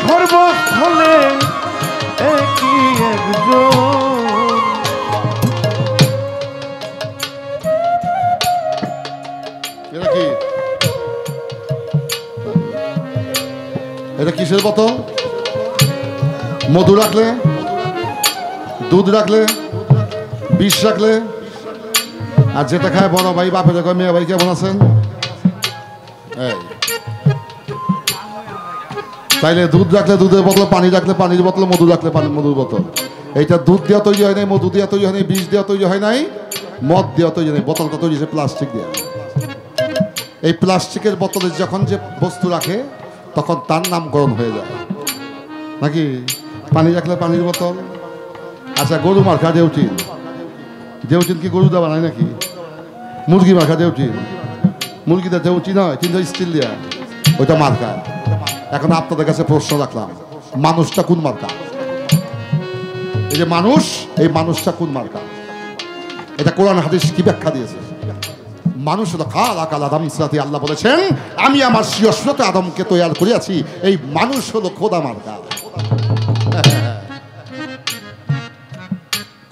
সর্বস্থলে একই একজন। এটা কি, এটা কিসের বোতল? মধু রাখলে, দুধ রাখলে, বিষ রাখলে, আর যেটা খায় বড় ভাই বাপের কয় মেয়ে ভাই কেমন আছেন, এই তাইলে দুধ রাখলে দুধের বোতল, পানি রাখলে পানির বোতল, মধু রাখলে মধুর বোতল। এইটা দুধ দেওয়া তৈরি হয় নাই, মধু দেওয়া তৈরি হয় নাই, বিষ দেওয়া তৈরি হয় নাই, মদ দেওয়া তৈরি হয় নাই, বোতলটা তৈরি হয়েছে প্লাস্টিক দেওয়া। এই প্লাস্টিকের বোতলে যখন যে বস্তু রাখে তখন তার নামকরণ হয়ে যায় নাকি? পানি রাখলে পানির বোতল। আচ্ছা, গরু মার্কা দেউটিন, দেউটিন কি গরু দেওয়া নাই নাকি? মুরগি মার্কা দেউটিন, মুরগিটা দেউটি নয় কিন্তু স্টিল দেওয়া, ওইটা মার্কা। এখন আপনাদের কাছে প্রশ্ন রাখলাম, মানুষটা কোন মার্কা? এই যে মানুষ, এই মানুষটা কোন মার্কা? এটা কোরআন হাদিস কি ব্যাখ্যা দিয়েছে? মানুষ হলো খালাকাল আদম সাথে, আল্লাহ বলেছেন আমি আমার স্বীয়তে আদমকে তৈরি করিয়াছি। এই মানুষ হলো খোদা মার্কা।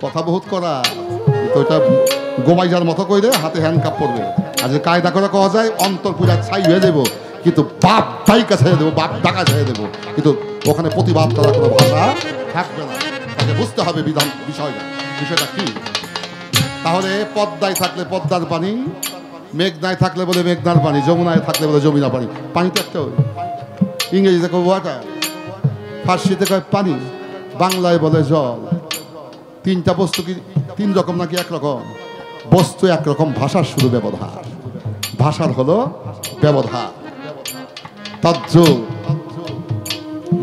কথা বহুত করা, তো এটা গোমাই যার মতো কইলে হাতে হ্যান্ডকাপ পড়বে। আর যে কায়দা করে কওয়া যায় অন্তর পুরা ছাই হয়ে যাবো, কিন্তু বাপ দায়িকা ছেড়ে দেবো, বাপ ডাকা ছেড়ে দেবো, কিন্তু ওখানে প্রতিবাদ করার কোনো ভাষা থাকবে না। তাকে বুঝতে হবে বিধান বিষয়টা কি। তাহলে পদ্মায় থাকলে পদ্মার পানি, মেঘনায় থাকলে বলে মেঘনার পানি, যমুনায় থাকলে বলে যমুনা পানি। পানি তো একটা, ইংরেজিতে কয় ওয়াটার, ফার্সিতে কয় পানি, বাংলায় বলে জল। তিনটা বস্তু কি তিন রকম নাকি একরকম? বস্তু একরকম, ভাষার শুধু ব্যবধান, ভাষার হলো ব্যবধান। তদ্র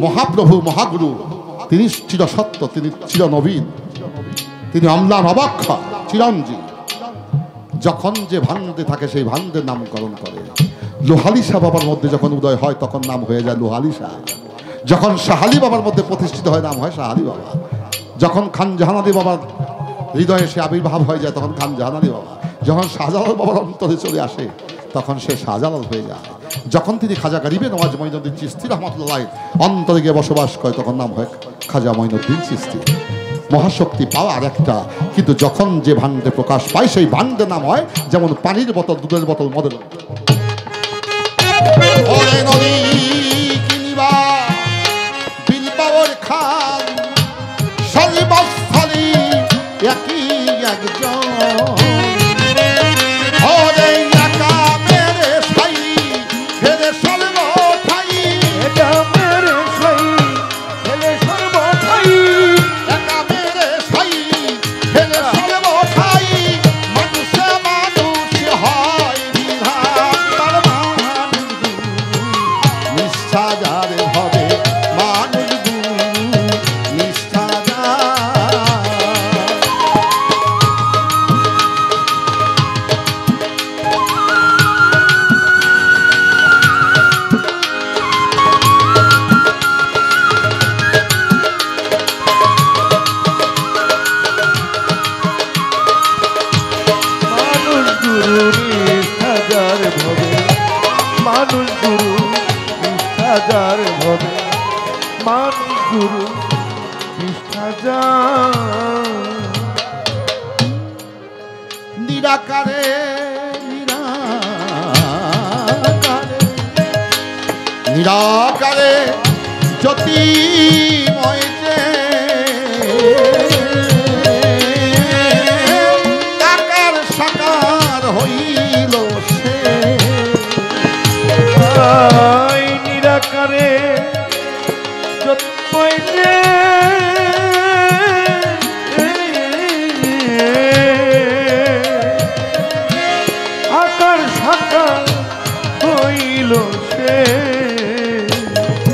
মহাপ্রভু মহাগুরু, তিনি চিরসত্য, তিনি চিরনবীন, তিনি অম্লান অবক্ষয় চিরঞ্জীব। যখন যে ভান্ডে থাকে সেই ভান্ডের নামকরণ করে। লোহালিশা বাবার মধ্যে যখন উদয় হয় তখন নাম হয়ে যায় লোহালিশা। যখন শাহালি বাবার মধ্যে প্রতিষ্ঠিত হয় নাম হয় শাহালি বাবা। যখন খান জাহানালি বাবার হৃদয়ে সে আবির্ভাব হয়ে যায় তখন খান জাহানালি বাবা। যখন শাহজালাল বাবার অন্তরে চলে আসে তখন সে শাহজালাল হয়ে যায়। যখন তিনি খাজা গরিবে নওয়াজ মঈনুদ্দিন চিশতি রহমাতুল্লাহ অন্তরে গিয়ে বসবাস করে তখন নাম হয় খাজা মঈনুদ্দিন চিশতি। মহাশক্তি পাওয়ার একটা, কিন্তু যখন যে ভান্ডে প্রকাশ পায় সেই ভান্ডের নাম হয় যেমন পানির বোতল, দুধের বোতল, মদের খান সর্বস্থলে একই একজন। মানুষ গুরু নিষ্ঠা যার ভবে, মানুষ গুরু নিরাকারে নিরাকারে জ্যোতিময় যে আকার সাকার হইল সে নিরাকারে জ্যোতিময় যে আকার সাকার হইল সে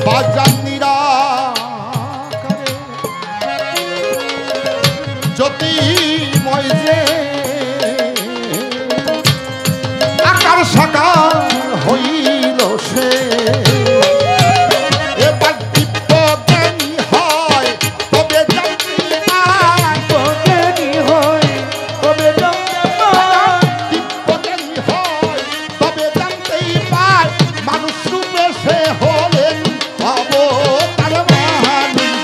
বাজার নিরাকারে জ্যোতিময় যে আকার সাকার হইল সে এবার দিব্য জ্ঞানী হয় তবে জানতে পায় জ্ঞানী হয় তবে জানতে পায় দিব্য জ্ঞানী হয় তবে জানতেই পায় মানুষ রূপে সে হলেন অবতার মানুষ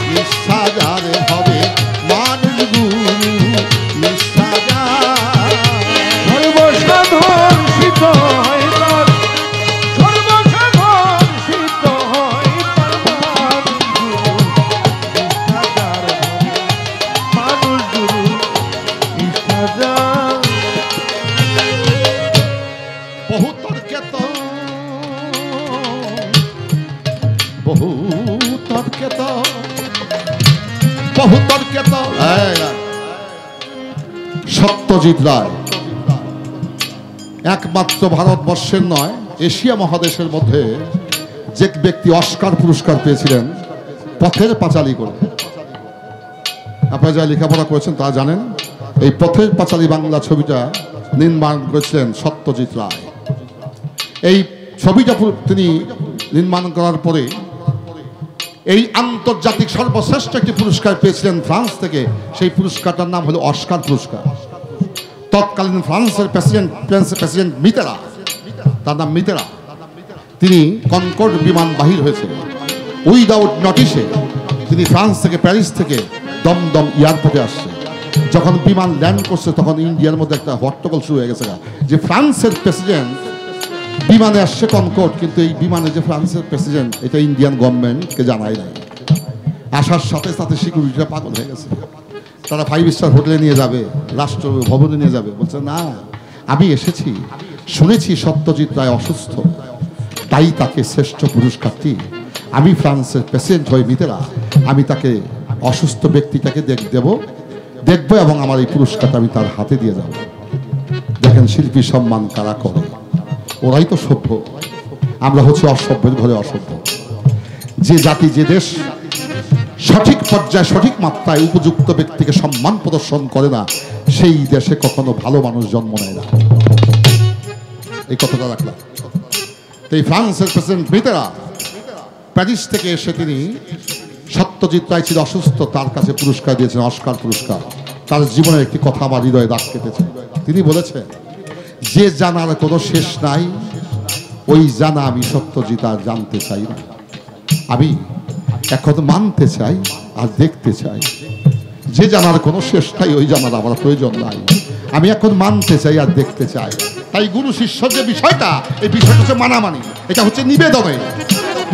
নিঃসাজারে হবে মানুষ গুরু নিঃসাজার সর্বসাধন সিদ্ধ হয় তার সর্বসাধন সিদ্ধ হয় তার মানুষ গুরু নিষ্ঠাজার বহু তর্কেত বহু তর্কেত বহু তর্কেত সত্যজিৎ রায় একমাত্র ভারতবর্ষের নয় এশিয়া মহাদেশের মধ্যে যে ব্যক্তি অস্কার পুরস্কার পেয়েছিলেন পথের পাঁচালী করে। আপনারা যারা লেখাপড়া করেছেন তারা জানেন এই পথের পাঁচালী বাংলা ছবিটা নির্মাণ করেছিলেন সত্যজিৎ রায়। এই ছবিটা তিনি নির্মাণ করার পরে এই আন্তর্জাতিক সর্বশ্রেষ্ঠ একটি পুরস্কার পেয়েছিলেন ফ্রান্স থেকে। সেই পুরস্কারটার নাম হলো অস্কার পুরস্কার। তৎকালীন ফ্রান্সের প্রেসিডেন্ট মিতেরা, তার নাম মিতেরা, তিনি কনকর্ড বিমান বাহির হয়েছে উইদাউট নোটিশে। তিনি ফ্রান্স থেকে প্যারিস থেকে দমদম এয়ারপোর্টে আসছে। যখন বিমান ল্যান্ড করছে তখন ইন্ডিয়ার মধ্যে একটা হট্টগোল শুরু হয়ে গেছে যে ফ্রান্সের প্রেসিডেন্ট বিমানে আসছে কনকর্ড, কিন্তু এই বিমানে যে ফ্রান্সের প্রেসিডেন্ট এটা ইন্ডিয়ান গভর্নমেন্টকে জানাই নাই। আসার সাথে সাথে সিকিউরিটিটা পাগল হয়ে গেছে। তারা 5 স্টার হোটেলে নিয়ে যাবে, রাষ্ট্র ভবনে নিয়ে যাবে। বলছে না, আমি এসেছি, শুনেছি সত্যজিৎ রায় অসুস্থ, তাই তাকে শ্রেষ্ঠ পুরস্কারটি আমি ফ্রান্সের প্রেসিডেন্ট হয়ে মিতেরা আমি তাকে অসুস্থ ব্যক্তিটাকে দেখবো এবং আমার এই পুরস্কারটা আমি তার হাতে দিয়ে যাব। দেখেন শিল্পী সম্মান কারা করে, ওরাই তো সভ্য। আমরা হচ্ছে অসভ্যের ঘরে অসভ্য। যে জাতি যে দেশ সঠিক পর্যায়ে সঠিক মাত্রায় উপযুক্ত ব্যক্তিকে সম্মান প্রদর্শন করে না সেই দেশে কখনো ভালো মানুষ জন্ম নেয় না। এই কথাটা রাখলাম। এই ফ্রান্সের প্রেসিডেন্ট মিতেরা প্যারিস থেকে এসে তিনি সত্যজিৎ রায় ছিল অসুস্থ, তার কাছে পুরস্কার দিয়েছেন অস্কার পুরস্কার। তার জীবনের একটি কথা আমার হৃদয়ে দাগ কেটেছে। তিনি বলেছেন যে জানার কোনো শেষ নাই ওই জানা আমি সত্যজিৎ আর জানতে চাই না। আমি এখন মানতে চাই আর দেখতে চাই। যে জানার কোনো শেষ নাই ওই জানার আমার প্রয়োজন নাই। আমি এখন মানতে চাই আর দেখতে চাই। তাই গুরু শিষ্য যে বিষয়টা, এই বিষয়টা হচ্ছে মানামানি। এটা হচ্ছে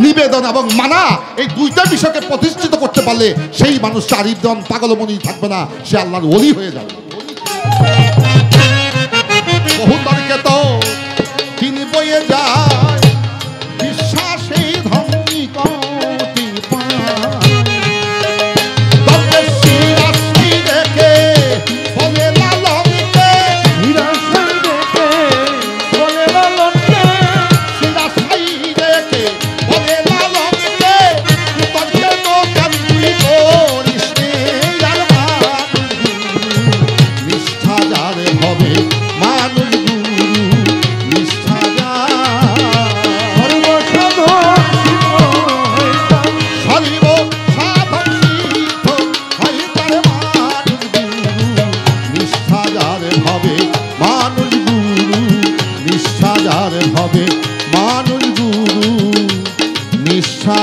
নিবেদন এবং মানা, এই দুইটা বিষয়কে প্রতিষ্ঠিত করতে পারলে সেই মানুষ চারিদন পাগলমণি থাকবে না, সে আল্লাহর ওলি হয়ে যাবে। বহু তর্কে তো তিনি বয়ে যায় বিশ্বাসে ধনী কোটি তবে শিরাশি দেখে বলে লালনকে, নিরাশাই দেখে বলে লালনকে, শিরাশি দেখে বলে লালনকে তর্কে তো কান্দি করিস নে আর নিষ্ঠা যারে হবে মানুষ গুরু নিষ্ঠা সর্বসাধন সিদ্ধ হয় তার মানুষ গুরু নিষ্ঠা যারে হবে মানুষ গুরু নিষ্ঠা যারে হবে মানুষ গুরু নিষ্ঠা